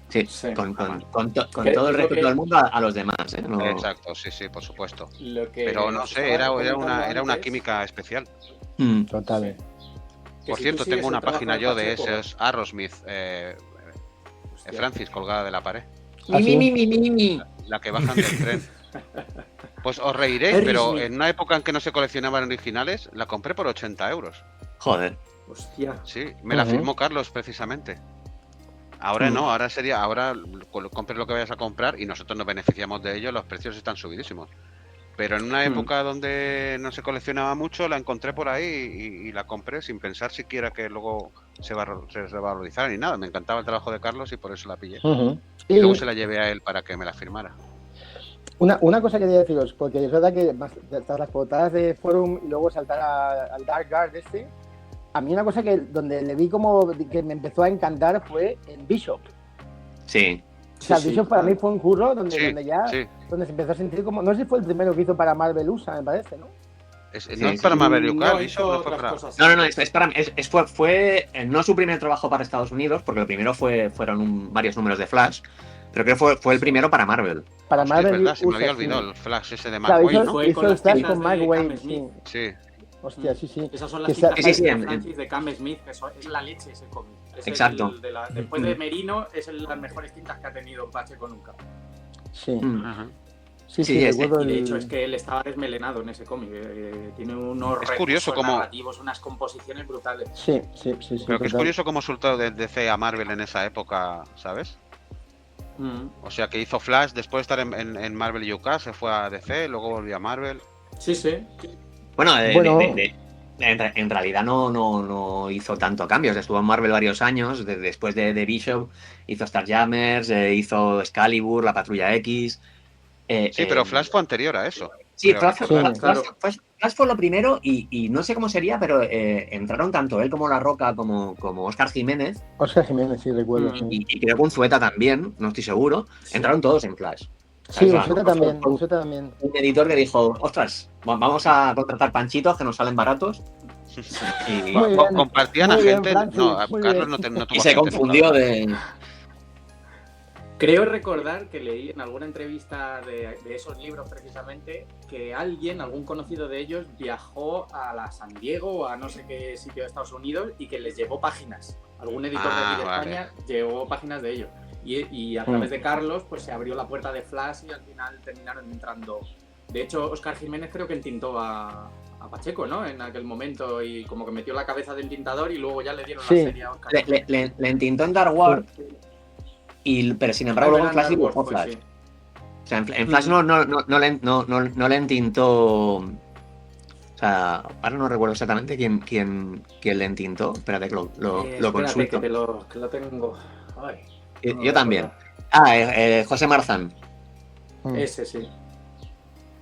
Sí, con todo el respeto del mundo a los demás. No... Exacto, sí, por supuesto. Pero no sé, era una química especial. Total. Por cierto, tengo una página yo de esos Aerosmith, Francis, colgada de la pared. La que bajan del tren. Pues os reiréis, pero en una época en que no se coleccionaban originales, la compré por 80 euros. Joder. Hostia. Sí, me la firmó Carlos precisamente. Ahora no, ahora compres lo que vayas a comprar y nosotros nos beneficiamos de ello, los precios están subidísimos. Pero en una época donde no se coleccionaba mucho, la encontré por ahí y la compré sin pensar siquiera que luego se revalorizara ni nada. Me encantaba el trabajo de Carlos y por eso la pillé. Y luego se la llevé a él para que me la firmara. Una cosa que quería deciros, porque es verdad que tras las portadas de Forum y luego saltar al Dark Guard a mí una cosa donde le vi como que me empezó a encantar fue en Bishop. Sí. O sea, Bishop para mí fue un curro donde se empezó a sentir como... No sé si fue el primero que hizo para Marvel USA, me parece, ¿no? No es para Marvel UK, Bishop no fue para... No, fue no su primer trabajo para Estados Unidos, porque lo primero fueron varios números de Flash, pero creo que fue el primero para Marvel. Para Marvel USA, se me había olvidado el Flash ese de Mark Waid, ¿no? Hizo el Flash con Mark Waid, sí. Hostia, sí. Esas son las cintas de Francis de Cam Smith, que es la leche ese cómic. Exacto. Después de Merino, es las mejores tintas que ha tenido Pacheco nunca. Sí. Sí, recuerdo. Y de hecho es que él estaba desmelenado en ese cómic. Tiene unos recursos narrativos, unas composiciones brutales. Sí. Pero que es curioso cómo soltó de DC a Marvel en esa época, ¿sabes? O sea, que hizo Flash, después de estar en Marvel UK, se fue a DC, luego volvió a Marvel. Sí. Bueno, en realidad no hizo tanto cambios. Estuvo en Marvel varios años. Después de Bishop hizo Starjammers, hizo Excalibur, la Patrulla X. Pero Flash fue anterior a eso. Sí, Flash fue lo primero y no sé cómo sería, pero entraron tanto él como La Roca como Óscar Jiménez. Óscar Jiménez, sí, recuerdo. Y creo que Unzueta también, no estoy seguro. Entraron todos en Flash. Sí, Unzueta también. Un editor que dijo, ostras, vamos a contratar panchitos que nos salen baratos. Y compartían a gente. No, a Carlos no tuvo. Y se confundió de... Creo recordar que leí en alguna entrevista de esos libros precisamente que algún conocido de ellos viajó a la San Diego o a no sé qué sitio de Estados Unidos y que les llevó páginas. Algún editor de aquí de España llevó páginas de ellos. Y a través de Carlos pues se abrió la puerta de Flash y al final terminaron entrando. De hecho, Óscar Jiménez creo que entintó a Pacheco, ¿no? En aquel momento y como que metió la cabeza de entintador y luego ya le dieron la serie a Óscar. Le entintó en Dark World. Pero sin embargo luego en Flash dibujó Flash. Sí. O sea, en Flash no le entintó. O sea, ahora no recuerdo exactamente quién le entintó. Espérate que lo consulto. Que lo tengo. Ay, yo también. José Marzán. Ese sí.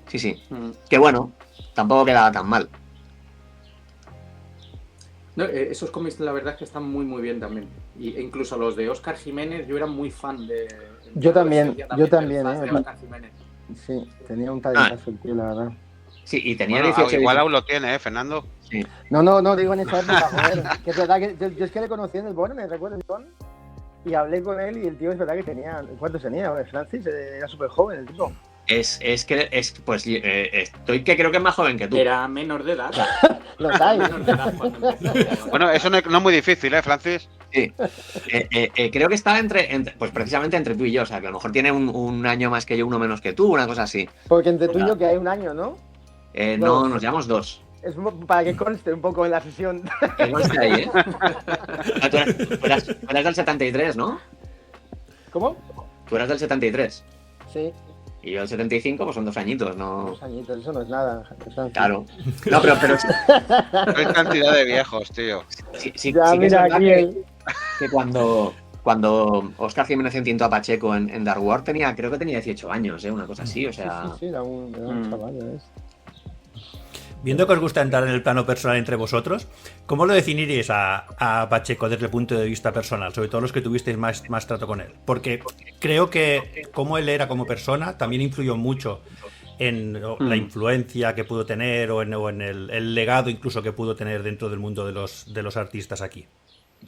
Sí. Que bueno, tampoco quedaba tan mal. No, esos cómics la verdad es que están muy bien también. E incluso los de Óscar Jiménez, yo era muy fan de... Yo también. De Óscar Jiménez. Sí, tenía un talentazo el tío, la verdad. Sí, y tenía 18 igual aún lo tiene, Fernando. Sí. No, digo en esa época, joder. Que es verdad que yo es que le conocí en el Born, me recuerdo, y hablé con él y el tío es verdad que tenía... ¿Cuántos tenía? Francis era súper joven el tipo. Estoy que creo que es más joven que tú. Era menor de edad. Lo sabes. Bueno, eso no es muy difícil, Francis. Sí. Creo que está pues precisamente entre tú y yo, o sea, que a lo mejor tiene un año más que yo, uno menos que tú, una cosa así. Porque entre tú y yo que hay un año, ¿no? No, nos llevamos 2. Es para que conste un poco en la sesión. Que conste ahí, Tú eras del 73, ¿no? ¿Cómo? Tú eras del 73. Sí. Y yo del 75, pues son 2 añitos, ¿no? 2 añitos, eso no es nada. Claro. No, pero No hay cantidad de viejos, tío. Sí que es verdad que cuando Óscar Jiménez entintó a Pacheco en Dark World creo que tenía 18 años, una cosa así, o sea... Sí, era un chaval, ¿ves? Viendo que os gusta entrar en el plano personal entre vosotros, ¿cómo lo definiríais a Pacheco desde el punto de vista personal? Sobre todo los que tuvisteis más trato con él. Porque creo que cómo él era como persona también influyó mucho en la influencia que pudo tener o en el legado incluso que pudo tener dentro del mundo de los artistas aquí.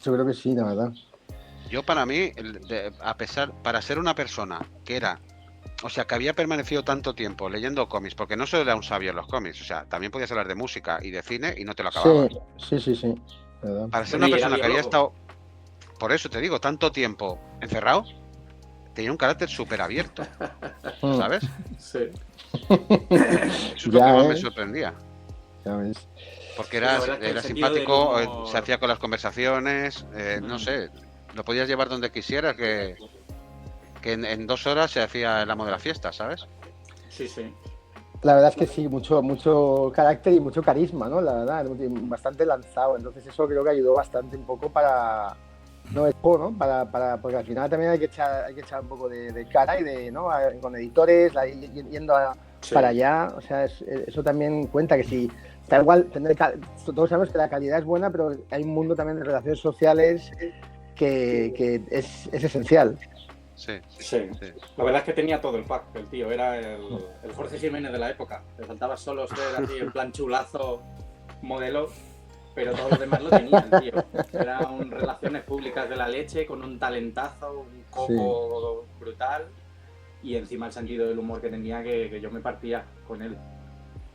Yo creo que sí, la verdad. Yo para mí, para ser una persona que era, o sea, que había permanecido tanto tiempo leyendo cómics, porque no solo era un sabio en los cómics, o sea, también podías hablar de música y de cine y no te lo acababas. Sí. ¿Verdad? Para ser una persona que había estado, por eso te digo, tanto tiempo encerrado, tenía un carácter súper abierto, ¿sabes? Sí. Eso es lo que más me sorprendía. Ya ves. Porque era simpático, se hacía con las conversaciones, no sé, lo podías llevar donde quisieras, que en 2 horas se hacía el amo de la fiesta, ¿sabes? Sí. La verdad es que sí, mucho carácter y mucho carisma, ¿no? La verdad, bastante lanzado. Entonces eso creo que ayudó bastante un poco para... No, porque al final también hay que echar un poco de cara y de, ¿no? Con editores, yendo para allá. O sea, eso también cuenta que si... Da igual, todos sabemos que la calidad es buena, pero hay un mundo también de relaciones sociales que es esencial. Sí. La verdad es que tenía todo el pack, el tío. Era el Jorge Jiménez de la época. Le faltaba solo ser así en plan chulazo modelo, pero todo lo demás lo tenía el tío. Era un relaciones públicas de la leche, con un talentazo, un coco brutal y encima el sentido del humor que tenía que yo me partía con él.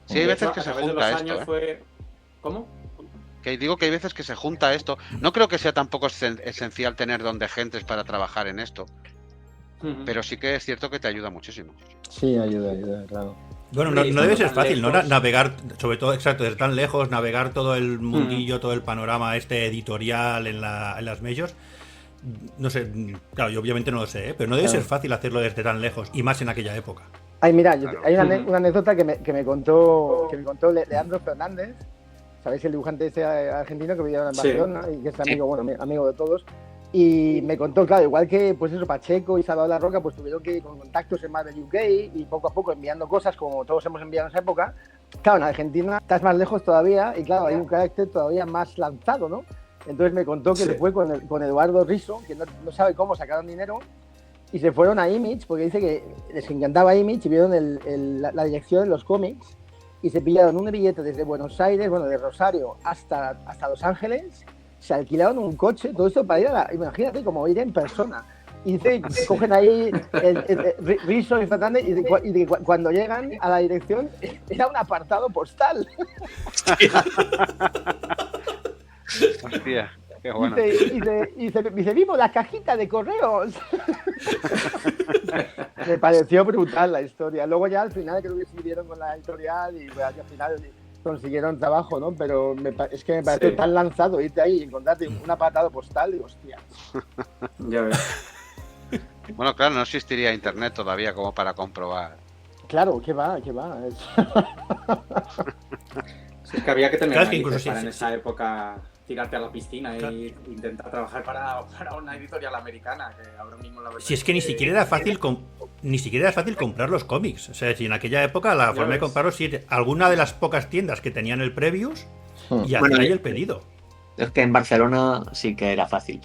Sí, hay veces que se junta esto. ¿Cómo? Que digo que hay veces que se junta esto. No creo que sea tampoco esencial tener don de gentes para trabajar en esto. Pero sí que es cierto que te ayuda muchísimo. Sí, ayuda, claro. Bueno, no debe ser fácil, ¿no? Navegar, sobre todo, exacto, desde tan lejos, navegar todo el mundillo, todo el panorama editorial en las majors. No sé, claro, yo obviamente no lo sé, pero no debe ser fácil hacerlo desde tan lejos, y más en aquella época. Ay, mira, hay una anécdota que me contó Leandro Fernández, ¿sabéis? El dibujante ese argentino que vivía en Barcelona y que es amigo de todos. Y me contó, claro, igual que pues eso, Pacheco y Salvador La Roca, pues tuvieron que ir con contactos en Marvel UK y poco a poco enviando cosas como todos hemos enviado en esa época. Claro, en Argentina estás más lejos todavía y claro, hay un carácter todavía más lanzado, ¿no? Entonces me contó que se fue con Eduardo Risso, que no sabe cómo sacaron dinero, y se fueron a Image porque dice que les encantaba Image y vieron la dirección de los cómics y se pillaron un billete desde Buenos Aires, de Rosario hasta Los Ángeles. Se alquilaron un coche, todo esto para ir imagínate, como ir en persona. Y dice, cogen ahí Risso y Fernández y cuando llegan a la dirección era un apartado postal. Hostia, qué bueno. Dice, vimos la cajita de correos. Me pareció brutal la historia. Luego ya al final creo que siguieron con la editorial y al final consiguieron trabajo, ¿no? Pero es que me parece tan lanzado irte ahí y encontrarte un apartado postal y hostia. Ya ves. Bueno, claro, no existiría internet todavía como para comprobar. Claro, ¿qué va? Es que había que tener narices para en esa época tirarte a la piscina e intentar trabajar para una editorial americana, que ahora mismo la verdad. Si es que ni siquiera era fácil comprar los cómics. O sea, si en aquella época la forma de comprarlos, si alguna de las pocas tiendas que tenían el previews y hacían ahí el pedido. Es que en Barcelona sí que era fácil.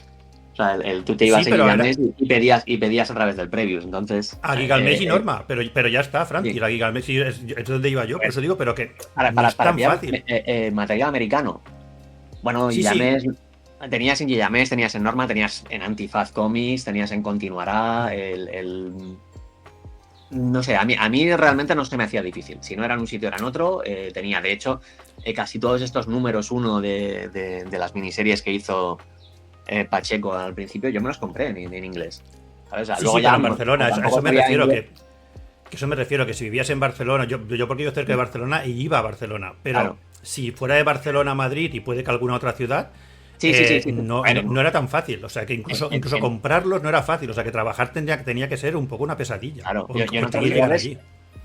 O sea, tú te ibas en Gigamés y pedías a través del previews, entonces... A Gigamés y Norma, pero ya está, Frank, y la Gigamés es donde iba yo, por eso digo, pero que para es tan fácil. Material americano. Bueno, Gigamés... Tenías en Gigamés, tenías en Norma, tenías en Antifaz Comics, tenías en Continuará, No sé, a mí realmente no se me hacía difícil. Si no era en un sitio era en otro. Tenía, de hecho, casi todos estos números uno de las miniseries que hizo Pacheco al principio, yo me los compré en inglés. ¿Sabes? Luego ya en Barcelona, eso me refiero que eso me refiero, que si vivías en Barcelona, yo porque vivo cerca de Barcelona y iba a Barcelona, pero si fuera de Barcelona a Madrid y puede que alguna otra ciudad, no era tan fácil, o sea que incluso comprarlos no era fácil, o sea que trabajar tenía que ser un poco una pesadilla. Claro, yo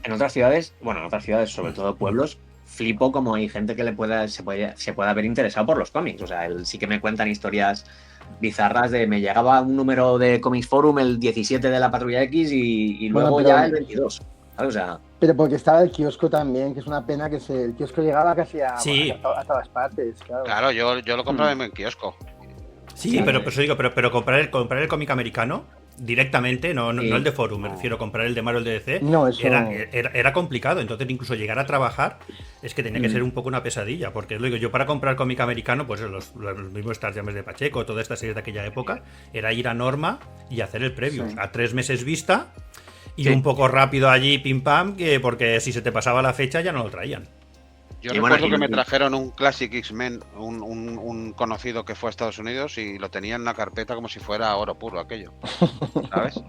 en otras ciudades, sobre todo pueblos, flipo como hay gente que se puede haber interesado por los cómics, o sea, sí que me cuentan historias bizarras de me llegaba un número de Comics Forum el 17 de la Patrulla X y luego ya el 22. ¿sabes? O sea, pero porque estaba el kiosco también, que es una pena que el kiosco llegaba casi a todas partes, claro. Claro, yo lo compraba en el kiosco. Sí, pero pues digo, pero comprar el cómic americano directamente, no el de Forum, me refiero a comprar el de Marvel de DC, no, eso... era complicado. Entonces incluso llegar a trabajar es que tenía que ser un poco una pesadilla, porque lo digo, yo para comprar cómic americano, pues los mismos Star Jammers de Pacheco, todas estas series de aquella época, era ir a Norma y hacer el preview a 3 meses vista y un poco rápido allí, pim pam, porque si se te pasaba la fecha ya no lo traían. Yo recuerdo que me trajeron un Classic X-Men, un conocido que fue a Estados Unidos y lo tenía en una carpeta como si fuera oro puro aquello, ¿sabes?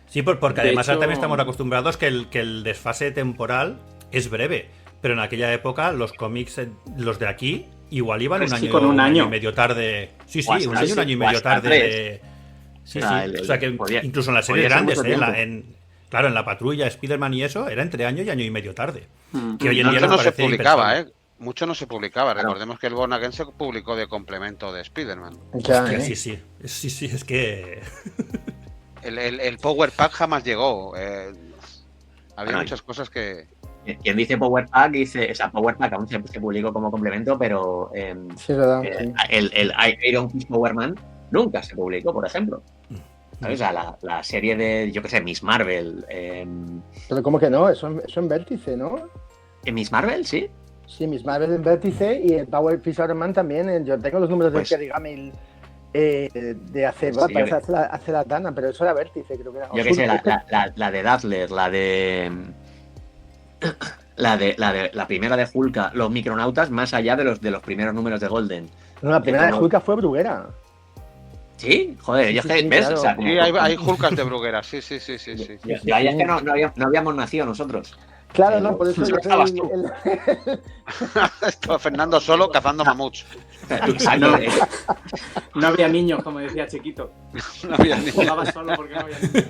Sí, porque además también estamos acostumbrados que el desfase temporal es breve, pero en aquella época los cómics, los de aquí, igual iban un año y medio tarde. Sí, un año y medio tarde. Sí. O sea que incluso en las series grandes, claro, en la Patrulla, Spider-Man y eso, era entre año y medio tarde. Que hoy en día no se publicaba, mucho no se publicaba. Claro. Recordemos que el Born Again se publicó de complemento de Spider-Man. Sí, es que... el Power Pack jamás llegó. Había muchas cosas que... Quien dice Power Pack, Power Pack aún se publicó como complemento, pero el Iron Fist Power Man nunca se publicó, por ejemplo. ¿Sabes? O sea, la serie de, yo qué sé, Miss Marvel. Pero ¿cómo que no? Eso en Vértice, ¿no? ¿En Miss Marvel, sí? Sí, Miss Marvel en Vértice y el Power Fist Iron Man también. Yo tengo los números de Kerry Gamil de hace la Dana, pero eso era Vértice, creo que era. Yo qué sé, la de Dazzler, la primera de Hulka, los Micronautas, más allá de los primeros números de Golden. No, la primera de Hulka fue Bruguera. Sí, joder, yo es que, ¿ves? Claro. O sea, sí, hay Hulkas de Bruguera, sí. Yo ahí es que no habíamos nacido nosotros. Claro, no, por eso yo estabas tú. Estaba Fernando solo cazando mamuts. No había niños, como decía Chiquito. No había niños. Jugaba solo porque no había niños.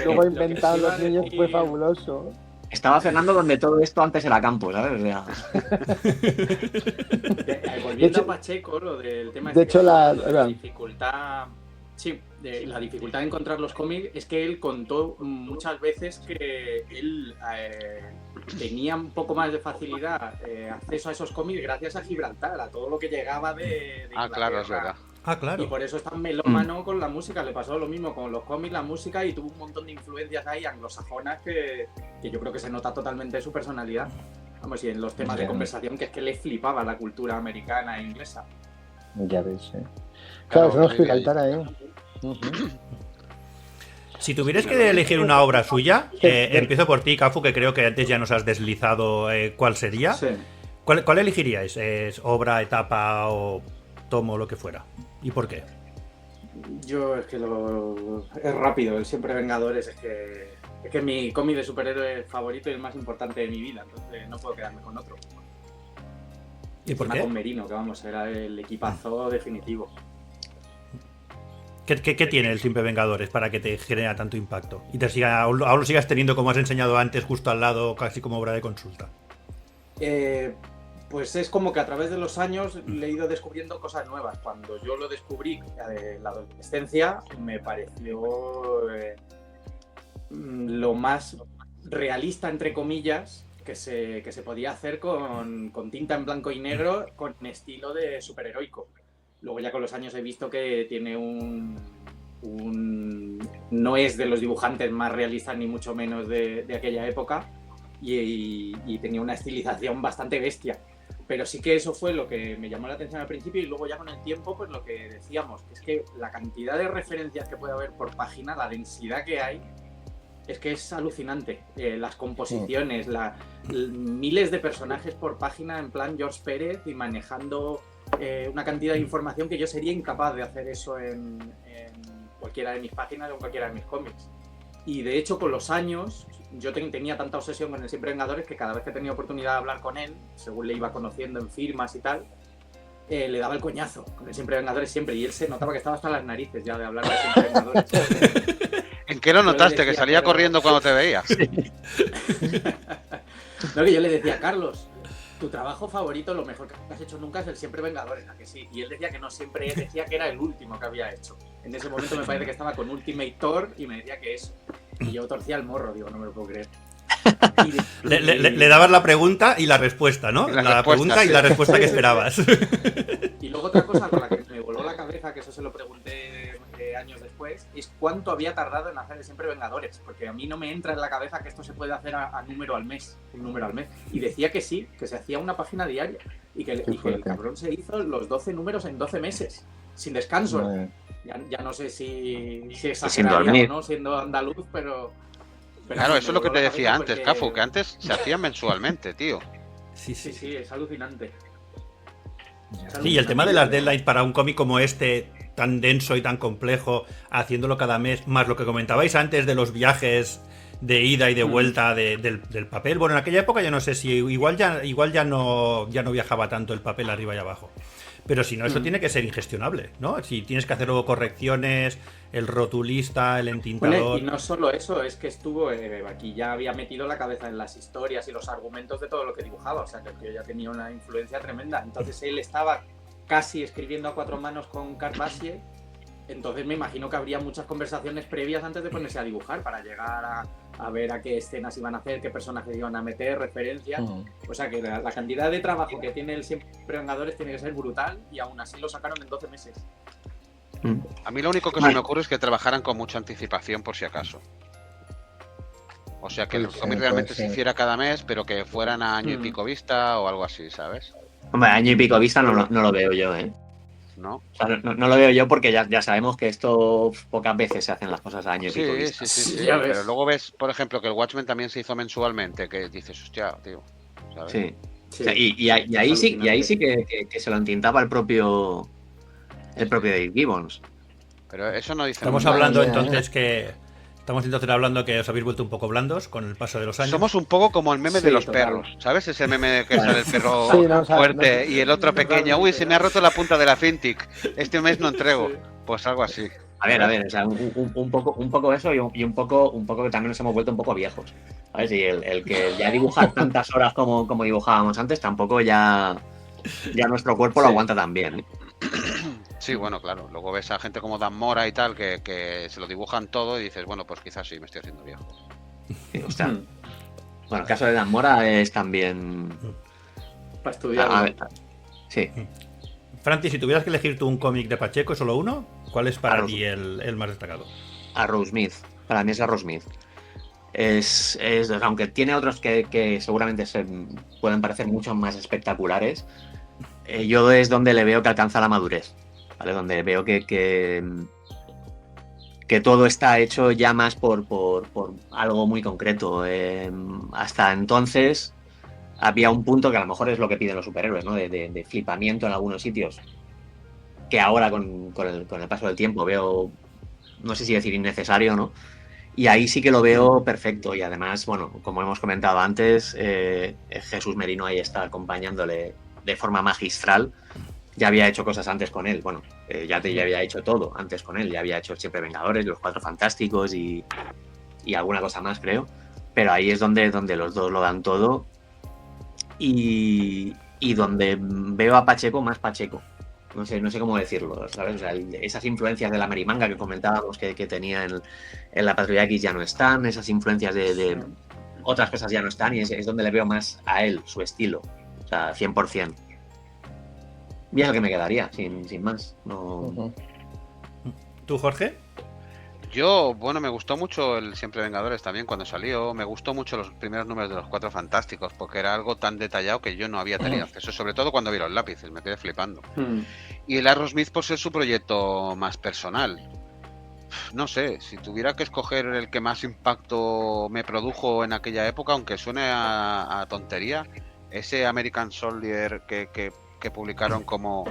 Luego inventaron los niños, fue fabuloso. Estaba Fernando donde todo esto antes era campo, ¿sabes? O sea... Volviendo a Pacheco, lo del tema de hecho, la dificultad... Sí, la dificultad de encontrar los cómics es que él contó muchas veces que él tenía un poco más de facilidad acceso a esos cómics gracias a Gibraltar, a todo lo que llegaba de claro, es verdad. Claro. Y por eso es tan melómano con la música. Le pasó lo mismo con los cómics, la música, y tuvo un montón de influencias ahí anglosajonas que yo creo que se nota totalmente su personalidad. Vamos, y en los temas de conversación, que es que le flipaba la cultura americana e inglesa. Ya ves, Claro, tenemos que saltar ahí. Si tuvieras que elegir una obra suya, empiezo por ti, Cafu, que creo que antes ya nos has deslizado cuál sería. Sí. ¿Cuál elegiríais? ¿Es obra, etapa o tomo, lo que fuera? ¿Y por qué? Yo es que es rápido, el Siempre Vengadores es que mi cómic de superhéroe favorito y el más importante de mi vida, entonces no puedo quedarme con otro. ¿Y por qué? Con Merino, que vamos, era el equipazo definitivo. ¿Qué tiene el Siempre Vengadores para que te genera tanto impacto? Y aún lo sigas teniendo, como has enseñado antes, justo al lado, casi como obra de consulta. Pues es como que a través de los años le he ido descubriendo cosas nuevas. Cuando yo lo descubrí en la adolescencia, me pareció lo más realista, entre comillas, que se podía hacer con tinta en blanco y negro, con estilo de superheroico. Luego ya con los años he visto que tiene no es de los dibujantes más realistas ni mucho menos de aquella época y tenía una estilización bastante bestia. Pero sí que eso fue lo que me llamó la atención al principio, y luego ya con el tiempo, pues lo que decíamos, que es que la cantidad de referencias que puede haber por página, la densidad que hay, es que es alucinante. Las composiciones, miles de personajes por página en plan George Pérez y manejando una cantidad de información que yo sería incapaz de hacer eso en cualquiera de mis páginas o en cualquiera de mis cómics. Y de hecho, con los años, yo tenía tanta obsesión con el Siempre Vengadores que cada vez que tenía oportunidad de hablar con él, según le iba conociendo en firmas y tal, le daba el coñazo con el Siempre Vengadores siempre, y él se notaba que estaba hasta las narices ya de hablar de Siempre Vengadores. ¿En qué lo notaste? ¿Que salía corriendo cuando te veía? No, que yo le decía, Carlos, tu trabajo favorito, lo mejor que has hecho nunca es el Siempre Vengadores, ¿a que sí? Y él decía que no, siempre él decía que era el último que había hecho. En ese momento me parece que estaba con Ultimate Thor y me decía que eso. Y yo torcía el morro, digo, no me lo puedo creer. Le dabas la pregunta y la respuesta, ¿no? La pregunta y la respuesta que esperabas. Y luego otra cosa con la que me voló la cabeza, que eso se lo pregunté años después, es cuánto había tardado en hacer Siempre Vengadores, porque a mí no me entra en la cabeza que esto se puede hacer a número al mes, un número al mes. Y decía que sí, que se hacía una página diaria y que el cabrón se hizo los 12 números en 12 meses, sin descanso. Ya no sé si exageraría o no, siendo andaluz, pero claro, eso es lo que te decía antes, Cafu, que antes se hacía mensualmente, tío. Sí, es alucinante. Sí, y el tema de las deadlines para un cómic como este, tan denso y tan complejo, haciéndolo cada mes, más lo que comentabais antes de los viajes de ida y de vuelta del papel. Bueno, en aquella época yo no sé si igual ya no viajaba tanto el papel arriba y abajo. Pero si no, eso tiene que ser ingestionable, ¿no? Si tienes que hacer luego correcciones, el rotulista, el entintador... Bueno, y no solo eso, es que estuvo aquí ya había metido la cabeza en las historias y los argumentos de todo lo que dibujaba, o sea, que el tío ya tenía una influencia tremenda. Entonces él estaba casi escribiendo a 4 manos con Cart Basile, entonces me imagino que habría muchas conversaciones previas antes de ponerse a dibujar para llegar a ver a qué escenas iban a hacer, qué personajes iban a meter, referencias. O sea que la cantidad de trabajo que tiene el Siempre Vengadores tiene que ser brutal y aún así lo sacaron en 12 meses. A mí lo único que se me ocurre es que trabajaran con mucha anticipación por si acaso. O sea que el cómic realmente se hiciera cada mes, pero que fueran a año y pico vista o algo así, ¿sabes? Hombre, año y pico vista no lo veo yo, ¿eh? ¿No? O sea, no lo veo yo porque ya sabemos que esto pocas veces se hacen las cosas a año y pico vista. Sí, pero luego ves, por ejemplo, que el Watchmen también se hizo mensualmente, que dices, hostia, tío, ¿sabes? Sí. O sea, y ahí sí que se lo entintaba el propio Dave Gibbons. Pero eso no dice Estamos hablando entonces que os habéis vuelto un poco blandos con el paso de los años. Somos un poco como el meme de los perros, ¿sabes? Ese meme que sale el perro fuerte y el otro pequeño. Uy, se me ha roto la punta de la Cintiq. Este mes no entrego. Pues algo así. A ver, o sea, un poco eso y un poco que también nos hemos vuelto un poco viejos. A ver si el que ya dibujar tantas horas como dibujábamos antes, tampoco ya nuestro cuerpo lo aguanta tan bien, ¿eh? Sí, bueno, claro. Luego ves a gente como Dan Mora y tal, que se lo dibujan todo y dices, bueno, pues quizás sí, me estoy haciendo viejo. Sí, o sea, bueno, el caso de Dan Mora es también... Para estudiar. Sí. Francis, si tuvieras que elegir tú un cómic de Pacheco, ¿solo uno? ¿Cuál es para ti el más destacado? Arrowsmith. Para mí es Arrowsmith. Aunque tiene otros que seguramente pueden parecer mucho más espectaculares, yo es donde le veo que alcanza la madurez, ¿vale? Donde veo que todo está hecho ya más por algo muy concreto. Hasta entonces había un punto que a lo mejor es lo que piden los superhéroes, ¿no? De flipamiento en algunos sitios, que ahora con el paso del tiempo veo, no sé si decir innecesario, ¿no? Y ahí sí que lo veo perfecto. Y además, bueno, como hemos comentado antes, Jesús Merino ahí está acompañándole de forma magistral. Ya había hecho cosas antes con él. Bueno, ya había hecho todo antes con él. Ya había hecho Siempre Vengadores, Los Cuatro Fantásticos y alguna cosa más, creo. Pero ahí es donde los dos lo dan todo. Y donde veo a Pacheco más Pacheco. No sé cómo decirlo, ¿sabes? O sea, esas influencias de la Marimanga que comentábamos que tenía en la Patrulla X ya no están. Esas influencias de otras cosas ya no están. Y es donde le veo más a él, su estilo. O sea, 100%. Y es lo que me quedaría, sin más. No... ¿Tú, Jorge? Yo, bueno, me gustó mucho el Siempre Vengadores también cuando salió. Me gustó mucho los primeros números de Los Cuatro Fantásticos porque era algo tan detallado que yo no había tenido acceso, sobre todo cuando vi los lápices, me quedé flipando. Y el Arrowsmith por ser su proyecto más personal. No sé, si tuviera que escoger el que más impacto me produjo en aquella época, aunque suene a tontería, ese American Soldier que publicaron como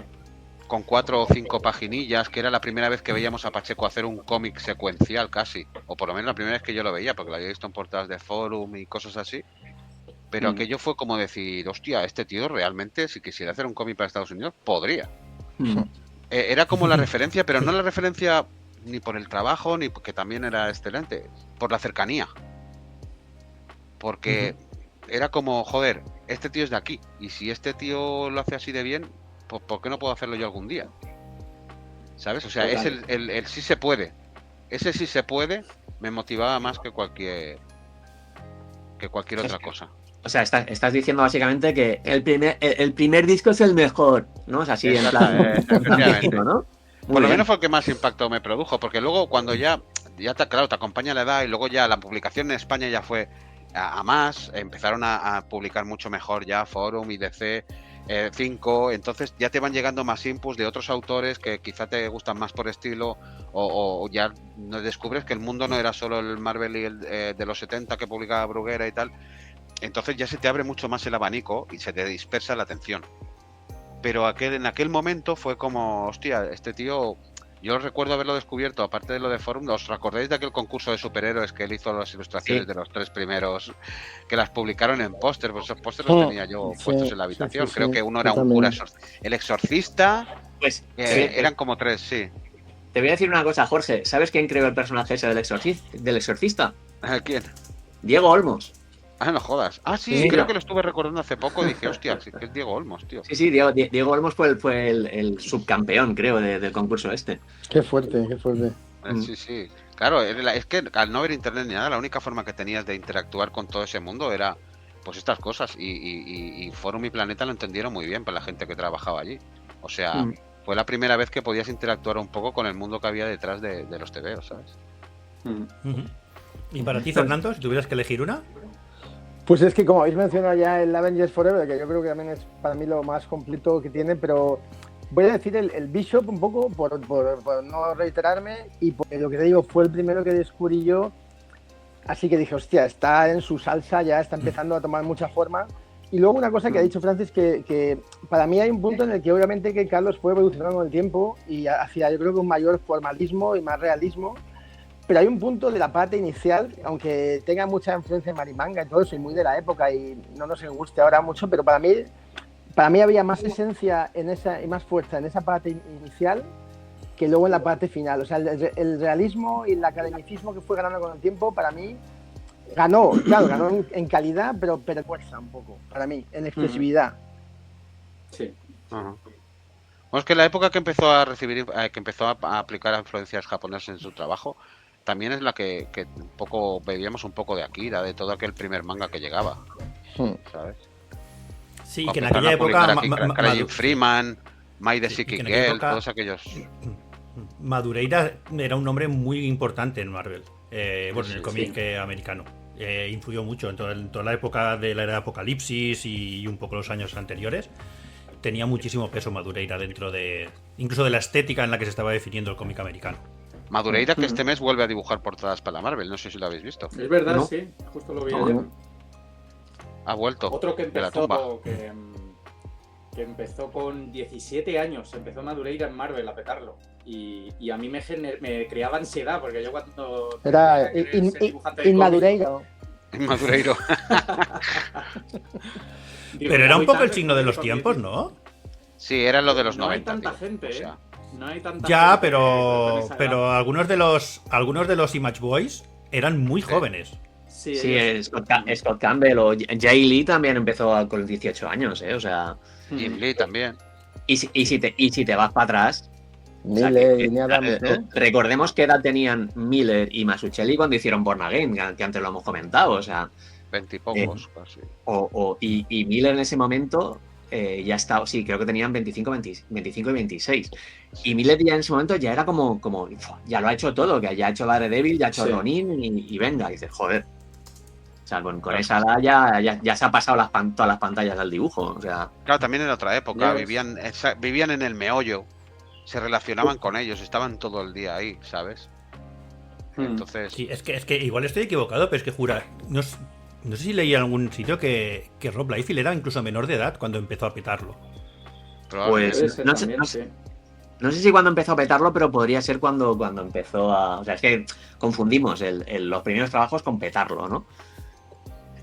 con 4 o 5 paginillas, que era la primera vez que veíamos a Pacheco hacer un cómic secuencial casi, o por lo menos la primera vez que yo lo veía, porque lo había visto en portadas de Forum y cosas así, pero aquello fue como decir, hostia, este tío realmente, si quisiera hacer un cómic para Estados Unidos, podría. Era como la referencia, pero no la referencia ni por el trabajo, ni porque también era excelente, por la cercanía. Porque era como, joder, este tío es de aquí, y si este tío lo hace así de bien, ¿por qué no puedo hacerlo yo algún día? ¿sabes? O sea, es el sí se puede. Ese sí se puede me motivaba más que cualquier otra cosa. O sea, estás diciendo básicamente que el primer disco es el mejor, ¿no? Es así, en plan, ¿no? Por lo menos fue el que más impacto me produjo, porque luego cuando ya te acompaña la edad y luego ya la publicación en España ya fue a más, empezaron a publicar mucho mejor ya Forum, IDC, 5, entonces ya te van llegando más inputs de otros autores que quizá te gustan más por estilo o ya descubres que el mundo no era solo el Marvel y el de los 70 que publicaba Bruguera y tal, entonces ya se te abre mucho más el abanico y se te dispersa la atención. Pero en aquel momento fue como, hostia, este tío, yo recuerdo haberlo descubierto, aparte de lo de Forum, ¿os acordáis de aquel concurso de superhéroes que él hizo las ilustraciones de los 3 primeros, que las publicaron en póster? Pues esos pósters los tenía yo puestos en la habitación, creo que uno era un cura, el exorcista, pues eran como 3, sí. Te voy a decir una cosa, Jorge, ¿sabes quién creó el personaje ese del exorcista? ¿Quién? Diego Olmos. Ah, no jodas. Ah, sí, creo que lo estuve recordando hace poco y dije, hostia, sí, que es Diego Olmos, tío. Sí, Diego Olmos fue el subcampeón, creo, del concurso este. Qué fuerte. Sí. Claro, es que al no haber internet ni nada, la única forma que tenías de interactuar con todo ese mundo era pues estas cosas. Y Forum y Planeta lo entendieron muy bien para la gente que trabajaba allí. O sea, fue la primera vez que podías interactuar un poco con el mundo que había detrás de los TVOs, ¿sabes? ¿Y para ti, Fernando, si tuvieras que elegir una? Pues es que como habéis mencionado ya el Avengers Forever, que yo creo que también es para mí lo más completo que tiene, pero voy a decir el Bishop un poco por no reiterarme y porque lo que te digo fue el primero que descubrí yo, así que dije, hostia, está en su salsa, ya está empezando a tomar mucha forma. Y luego una cosa que ha dicho Francis, que para mí hay un punto en el que obviamente que Carlos fue evolucionando con el tiempo y hacia yo creo que un mayor formalismo y más realismo. Pero hay un punto de la parte inicial, aunque tenga mucha influencia en Marimanga y todo eso, y muy de la época, y no nos guste ahora mucho, pero para mí había más esencia en esa y más fuerza en esa parte inicial que luego en la parte final. O sea, el realismo y el academicismo que fue ganando con el tiempo, para mí, ganó en calidad, pero fuerza un poco, para mí, en expresividad. Sí. Bueno, es que la época que empezó a aplicar influencias japonesas en su trabajo, también es la que un poco veíamos un poco de Akira, de todo aquel primer manga que llegaba, ¿sabes? Sí, que en aquella época Crying Freeman, Mai de Psychic Girl, todos aquellos. Madureira era un nombre muy importante en Marvel, en el cómic americano. Influyó mucho en toda la época de la era de Apocalipsis y un poco los años anteriores. Tenía muchísimo peso Madureira dentro incluso de la estética en la que se estaba definiendo el cómic americano. Madureira, que este mes vuelve a dibujar portadas para la Marvel, no sé si lo habéis visto. Es verdad, ¿no? Sí, justo lo vi ayer. Ha vuelto. Otro que de la tumba. Que empezó con 17 años, empezó Madureira en Marvel a petarlo. Y a mí me creaba ansiedad, porque yo cuando... Era Inmadureiro. Inmadureiro. Pero era un poco el signo de los tiempos, ¿no? Sí, era lo de los 90. No hay tanta gente, o sea, no hay tanta ya, gente pero algunos de los Image Boys eran muy jóvenes. Sí, Scott Campbell o Jay Lee también empezó con 18 años, o sea... Jim Lee también. Y si te vas para atrás... Miller y Adams, ¿no? Recordemos qué edad tenían Miller y Mazzucchelli cuando hicieron Born Again, que antes lo hemos comentado, o sea... 20 y pocos, casi. Y Miller en ese momento... ya estaba, sí, creo que tenían 25 y 26. Y Miller ya en ese momento ya era como ya lo ha hecho todo, que ya ha hecho Daredevil, ya ha hecho Ronin y venga, y dices, joder. O sea, con esa edad ya se ha pasado todas las pantallas al dibujo. O sea, claro, también en otra época, vivían en el meollo, se relacionaban con ellos, estaban todo el día ahí, ¿sabes? Entonces... Sí, es que igual estoy equivocado, pero es que jura... No sé si leí en algún sitio que Rob Liefeld era incluso menor de edad cuando empezó a petarlo. Pues no sé si cuando empezó a petarlo, pero podría ser cuando empezó a... O sea, es que confundimos los primeros trabajos con petarlo, ¿no?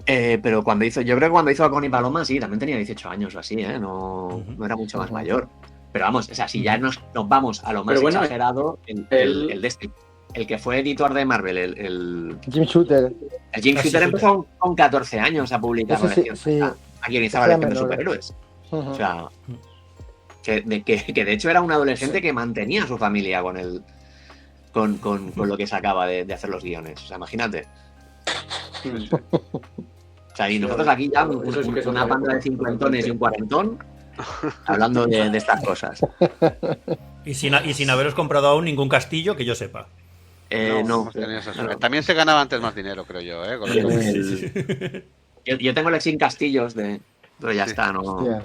Pero yo creo que cuando hizo a Connie Paloma, sí, también tenía 18 años o así, no era mucho más mayor. Pero vamos, o sea, si ya nos vamos a lo más exagerado, el que fue editor de Marvel, el Jim Shooter. El Jim Shooter empezó con 14 años a publicar a guionizar la Legión de Superhéroes. O sea, Que de hecho era un adolescente que mantenía a su familia con lo que sacaba de hacer los guiones. O sea, imagínate. O sea, y nosotros aquí ya una banda de cincuentones y un cuarentón hablando de estas cosas. Y sin haberos comprado aún ningún castillo que yo sepa. No. También se ganaba antes más dinero, creo yo, ¿eh? Yo tengo el Exin Castillos pero ya está, ¿no?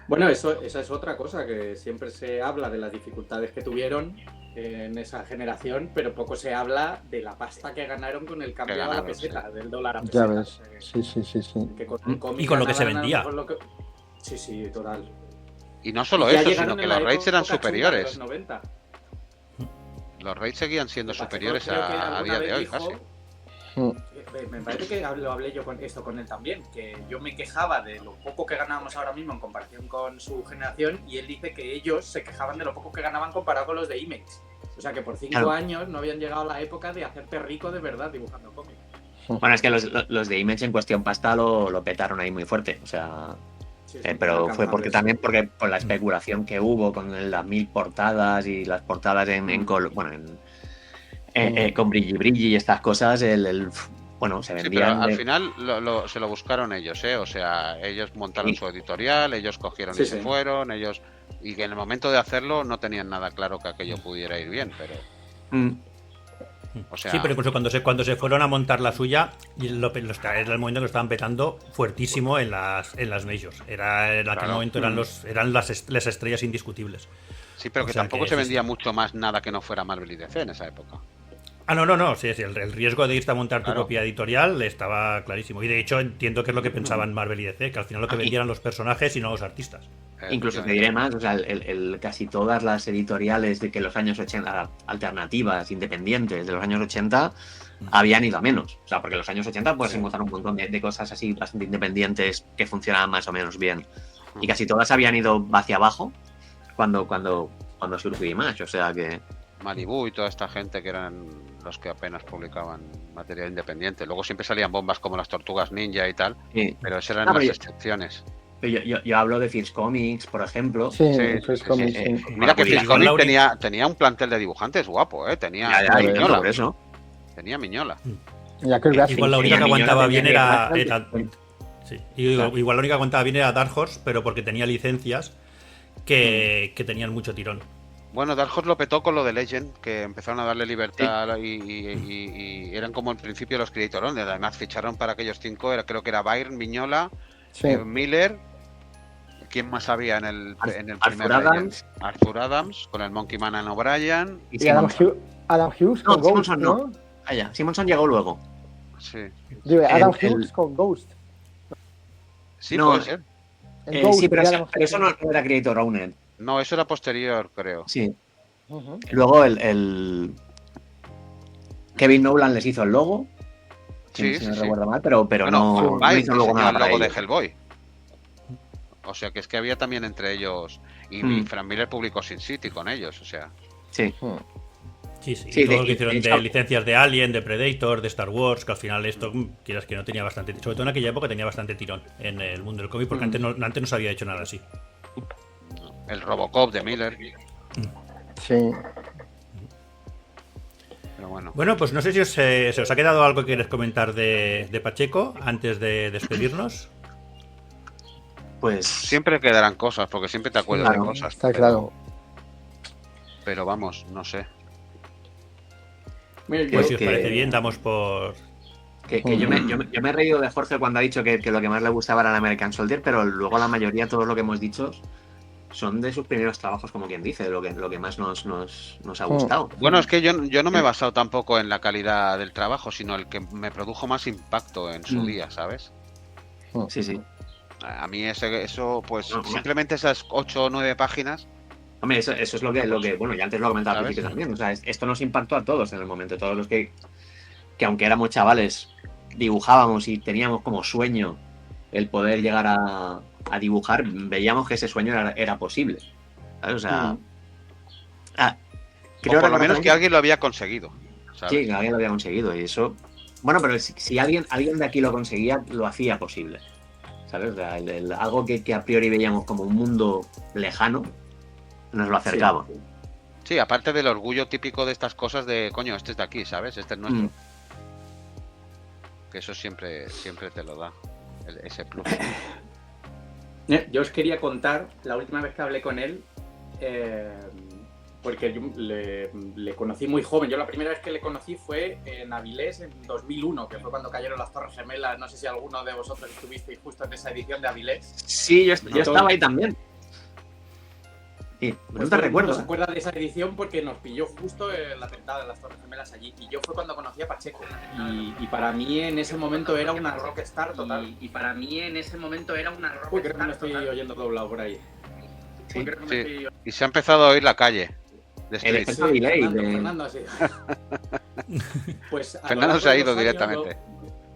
Bueno, esa es otra cosa, que siempre se habla de las dificultades que tuvieron en esa generación, pero poco se habla de la pasta que ganaron con el cambio a la peseta, del dólar a peseta. Ya ves, sí. Que con el cómic y con lo que se vendía. Sí, total. Y no solo eso, sino que los raids eran superiores. Los raids seguían siendo superiores a día de hoy, casi. Me parece que lo hablé yo con él también, que yo me quejaba de lo poco que ganábamos ahora mismo en comparación con su generación, y él dice que ellos se quejaban de lo poco que ganaban comparado con los de Image. O sea que por 5 años no habían llegado a la época de hacerte rico de verdad dibujando cómics. Bueno, es que los de Image en cuestión pasta lo petaron ahí muy fuerte, o sea... pero fue porque por la especulación que hubo con las 1000 portadas y las portadas con brilli y estas cosas, bueno, se vendían. Pero al final se lo buscaron ellos, ¿eh? O sea, ellos montaron su editorial, ellos cogieron y se fueron, y que en el momento de hacerlo no tenían nada claro que aquello pudiera ir bien, pero... O sea... Sí, pero incluso cuando se fueron a montar la suya, era el momento que lo estaban petando fuertísimo en las majors. En aquel momento eran las estrellas indiscutibles. Sí, pero que tampoco se vendía mucho más nada que no fuera Marvel y DC en esa época. No. Sí, el riesgo de irte a montar tu propia editorial estaba clarísimo. Y de hecho entiendo que es lo que pensaban Marvel y DC, que al final lo que vendieran los personajes y no los artistas. Incluso te diré más, o sea, casi todas las editoriales de que los años 80, alternativas, independientes de los años 80, habían ido a menos. O sea, porque en los años 80 puedes encontrar un montón de cosas así bastante independientes que funcionaban más o menos bien. Y casi todas habían ido hacia abajo cuando surgió Image, o sea que... Malibu y toda esta gente que eran los que apenas publicaban material independiente. Luego siempre salían bombas como las Tortugas Ninja y tal, pero esas eran las excepciones. Yo hablo de First Comics, por ejemplo. First Comics. Mira que First Comics tenía un plantel de dibujantes guapo, ¿eh? Tenía Miñola. Por eso. Tenía Miñola. Igual la única que aguantaba bien era igual la única que aguantaba bien era Dark Horse, pero porque tenía licencias que tenían mucho tirón. Bueno, Dark Horse lo petó con lo de Legend, que empezaron a darle libertad y eran como al principio los creatorones. Además ficharon para aquellos 5, creo que era Byrne, Miñola, Miller. ¿Quién más había en el primer Legend? Arthur Adams, con el Monkey Man and O'Brien. Y Adam Hughes con Ghost, Simonson, ¿no? Simonson llegó luego. Sí. Adam Hughes con Ghost. Sí, puede ser. Sí, pero eso no era Creator Owned. No, eso era posterior, creo. Sí. Luego el Kevin Nolan les hizo el logo. Si no recuerdo mal, pero no hizo luego nada para el logo ellos. de Hellboy. O sea, que es que había también entre ellos... Y Frank Miller publicó Sin City con ellos, o sea... Sí. Sí, todo lo que hicieron de licencias de Alien, de Predator, de Star Wars, que al final esto, quieras que no, tenía bastante... Sobre todo en aquella época tenía bastante tirón en el mundo del cómic, porque antes no se había hecho nada así. El Robocop de Miller. Sí. Pero bueno. Bueno, pues no sé si se os ha quedado algo que quieres comentar de Pacheco antes de despedirnos. Pues siempre quedarán cosas, porque siempre te acuerdas de cosas. Está claro. Pero vamos, no sé. Pues si os parece bien, damos por... yo me he reído de Jorge cuando ha dicho que lo que más le gustaba era el American Soldier, pero luego la mayoría, todo lo que hemos dicho, son de sus primeros trabajos, como quien dice, lo que más nos ha gustado. Bueno, es que yo no me he basado tampoco en la calidad del trabajo, sino el que me produjo más impacto en su día, ¿sabes? Sí. A mí eso, pues simplemente esas 8 o 9 páginas. Hombre, eso es lo que bueno, ya antes lo comentaba al principio también. O sea, esto nos impactó a todos en el momento. Todos los que aunque éramos chavales, dibujábamos y teníamos como sueño el poder llegar a dibujar, veíamos que ese sueño era posible. ¿Sabes? O sea, creo por lo menos que alguien lo había conseguido, ¿sabes? Sí, que alguien lo había conseguido. Y eso, bueno, pero si alguien de aquí lo conseguía, lo hacía posible. ¿sabes? O sea, algo que a priori veíamos como un mundo lejano, nos lo acercaba. Sí, aparte del orgullo típico de estas cosas de, coño, este es de aquí, ¿sabes? Este es nuestro. Que eso siempre te lo da, ese plus. Yo os quería contar, la última vez que hablé con él, porque yo le conocí muy joven. Yo la primera vez que le conocí fue en Avilés en 2001, que fue cuando cayeron las Torres Gemelas. No sé si alguno de vosotros estuvisteis justo en esa edición de Avilés. Sí, yo estaba ahí también. Sí, pues no te recuerdo. No se acuerda de esa edición porque nos pilló justo el atentado de las Torres Gemelas allí. Y yo fue cuando conocí a Pacheco. Y para mí en ese momento era una rockstar total. Y para mí en ese momento era una rockstar. Uy, creo que me estoy oyendo doblado por ahí. Sí. Y se ha empezado a oír la calle. El efecto delay. Fernando ha sido. Pues Fernando se ha ido directamente.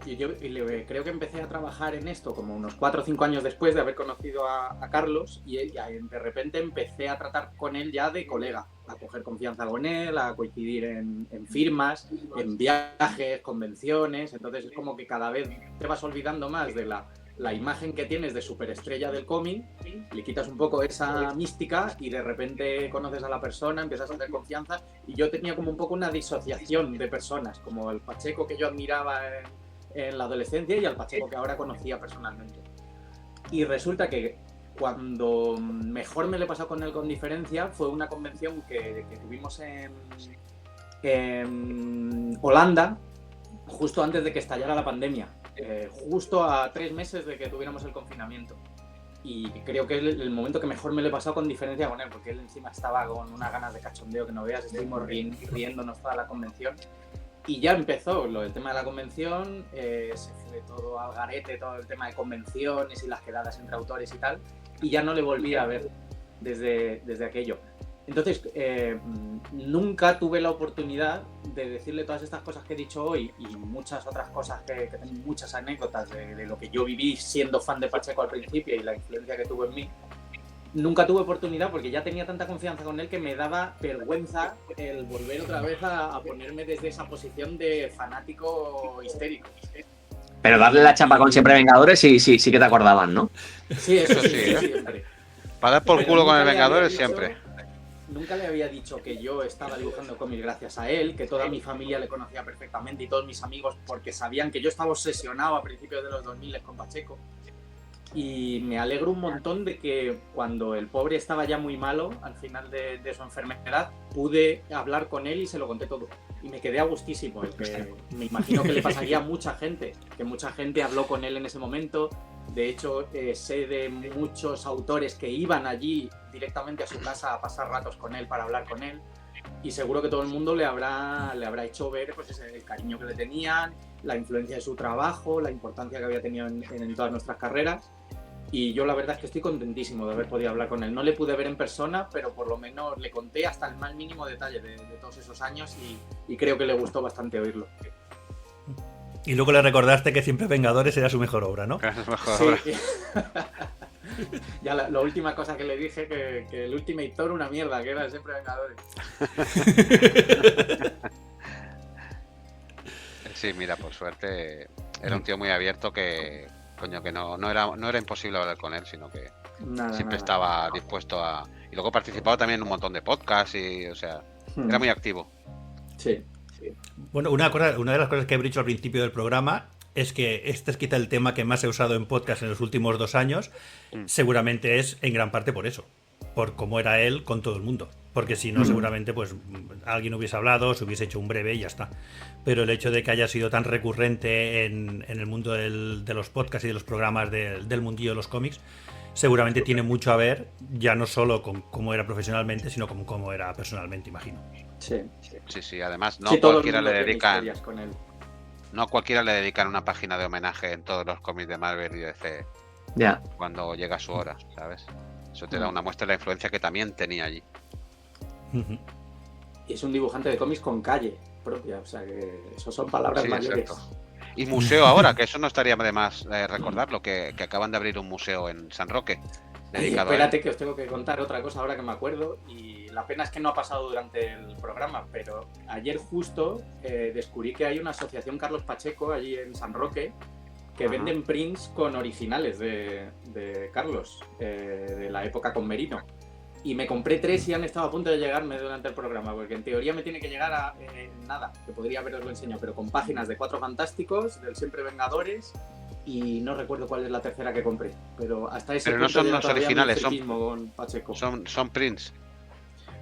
Y yo creo que empecé a trabajar en esto como unos 4 o 5 años después de haber conocido a Carlos y de repente empecé a tratar con él ya de colega, a coger confianza con él, a coincidir en firmas, en viajes, convenciones. Entonces es como que cada vez te vas olvidando más de la imagen que tienes de superestrella del cómic, le quitas un poco esa mística y de repente conoces a la persona, empiezas a tener confianza. Y yo tenía como un poco una disociación de personas, como el Pacheco que yo admiraba en la adolescencia y al Pacheco que ahora conocía personalmente. Y resulta que cuando mejor me lo he pasado con él con diferencia fue una convención que tuvimos en Holanda justo antes de que estallara la pandemia, justo a 3 meses de que tuviéramos el confinamiento. Y creo que es el momento que mejor me lo he pasado con diferencia con él, porque él encima estaba con unas ganas de cachondeo que no veas, estuvimos riéndonos toda la convención. Y ya empezó el tema de la convención, se fue todo al garete, todo el tema de convenciones y las quedadas entre autores y tal, y ya no le volví a ver desde aquello. Entonces, nunca tuve la oportunidad de decirle todas estas cosas que he dicho hoy y muchas otras cosas que tengo muchas anécdotas de lo que yo viví siendo fan de Pacheco al principio y la influencia que tuvo en mí. Nunca tuve oportunidad porque ya tenía tanta confianza con él que me daba vergüenza el volver otra vez a ponerme desde esa posición de fanático histérico. Pero darle la chapa con Siempre Vengadores sí que te acordaban, ¿no? Sí, eso sí, siempre. Para dar por culo con el Vengadores siempre. Nunca le había dicho que yo estaba dibujando cómics gracias a él, que toda mi familia le conocía perfectamente y todos mis amigos porque sabían que yo estaba obsesionado a principios de los 2000 con Pacheco. Y me alegro un montón de que cuando el pobre estaba ya muy malo, al final de su enfermedad, pude hablar con él y se lo conté todo. Y me quedé a gustísimo. Me imagino que le pasaría a mucha gente, que mucha gente habló con él en ese momento. De hecho, sé de muchos autores que iban allí directamente a su casa a pasar ratos con él para hablar con él. Y seguro que todo el mundo le habrá hecho ver pues, el cariño que le tenían, la influencia de su trabajo, la importancia que había tenido en todas nuestras carreras. Y yo la verdad es que estoy contentísimo de haber podido hablar con él. No le pude ver en persona, pero por lo menos le conté hasta el más mínimo detalle de todos esos años y creo que le gustó bastante oírlo. Y luego le recordaste que Siempre Vengadores era su mejor obra, ¿no? Sí. Ya la última cosa que le dije, que el Ultimate Thor una mierda, que era Siempre Vengadores. Sí, mira, por suerte era un tío muy abierto que... Coño, que no era imposible hablar con él, sino que siempre estaba dispuesto a... Y luego participaba también en un montón de podcasts y, o sea, era muy activo. Sí. Bueno, una de las cosas que he dicho al principio del programa es que este es quizá el tema que más he usado en podcast en los últimos 2 años. Seguramente es en gran parte por eso, por cómo era él con todo el mundo. Porque si no, seguramente pues alguien hubiese hablado, se hubiese hecho un breve y ya está. Pero el hecho de que haya sido tan recurrente en el mundo de los podcasts y de los programas del mundillo de los cómics, seguramente tiene mucho a ver, ya no solo con cómo era profesionalmente, sino con cómo era personalmente, imagino. Sí, además no cualquiera le dedican... No a cualquiera le dedican una página de homenaje en todos los cómics de Marvel y DC cuando llega su hora, ¿sabes? Eso te da una muestra de la influencia que también tenía allí. Y es un dibujante de cómics con calle propia, o sea que eso son palabras mayores. Exacto. Y museo ahora, que eso no estaría de más recordarlo, que acaban de abrir un museo en San Roque. Espérate que os tengo que contar otra cosa ahora que me acuerdo y la pena es que no ha pasado durante el programa, pero ayer justo descubrí que hay una asociación Carlos Pacheco allí en San Roque que venden prints con originales de Carlos, de la época con Merino. Y me compré 3 y han estado a punto de llegarme durante el programa, porque en teoría me tiene que llegar a nada, que podría haberos lo enseñado, pero con páginas de 4 Fantásticos, del Siempre Vengadores, y no recuerdo cuál es la tercera que compré. Pero hasta ese punto no son los originales, con Pacheco. Son prints.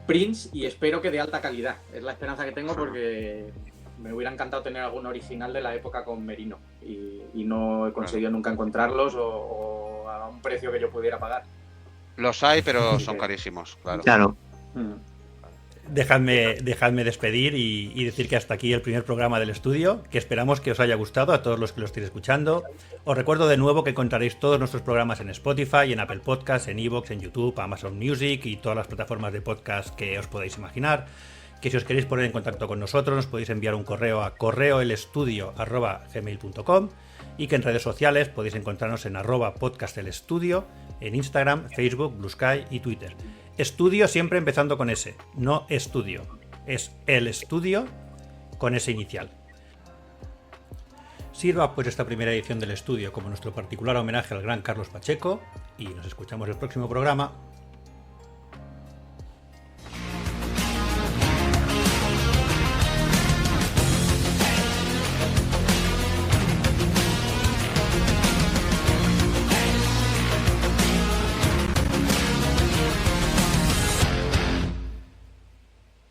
Prints, y espero que de alta calidad. Es la esperanza que tengo, porque me hubiera encantado tener algún original de la época con Merino y no he conseguido nunca encontrarlos o a un precio que yo pudiera pagar. Los hay, pero son carísimos, claro. Dejadme despedir y decir que hasta aquí el primer programa del estudio, que esperamos que os haya gustado a todos los que lo estéis escuchando. Os recuerdo de nuevo que encontraréis todos nuestros programas en Spotify, en Apple Podcasts, en iVoox, en YouTube, Amazon Music y todas las plataformas de podcast que os podáis imaginar. Que si os queréis poner en contacto con nosotros nos podéis enviar un correo a correoelestudio@gmail.com y que en redes sociales podéis encontrarnos en @podcastelestudio, en Instagram, Facebook, Blue Sky y Twitter. Estudio siempre empezando con S, no estudio, es el estudio con S inicial. Sirva pues esta primera edición del estudio como nuestro particular homenaje al gran Carlos Pacheco y nos escuchamos el próximo programa.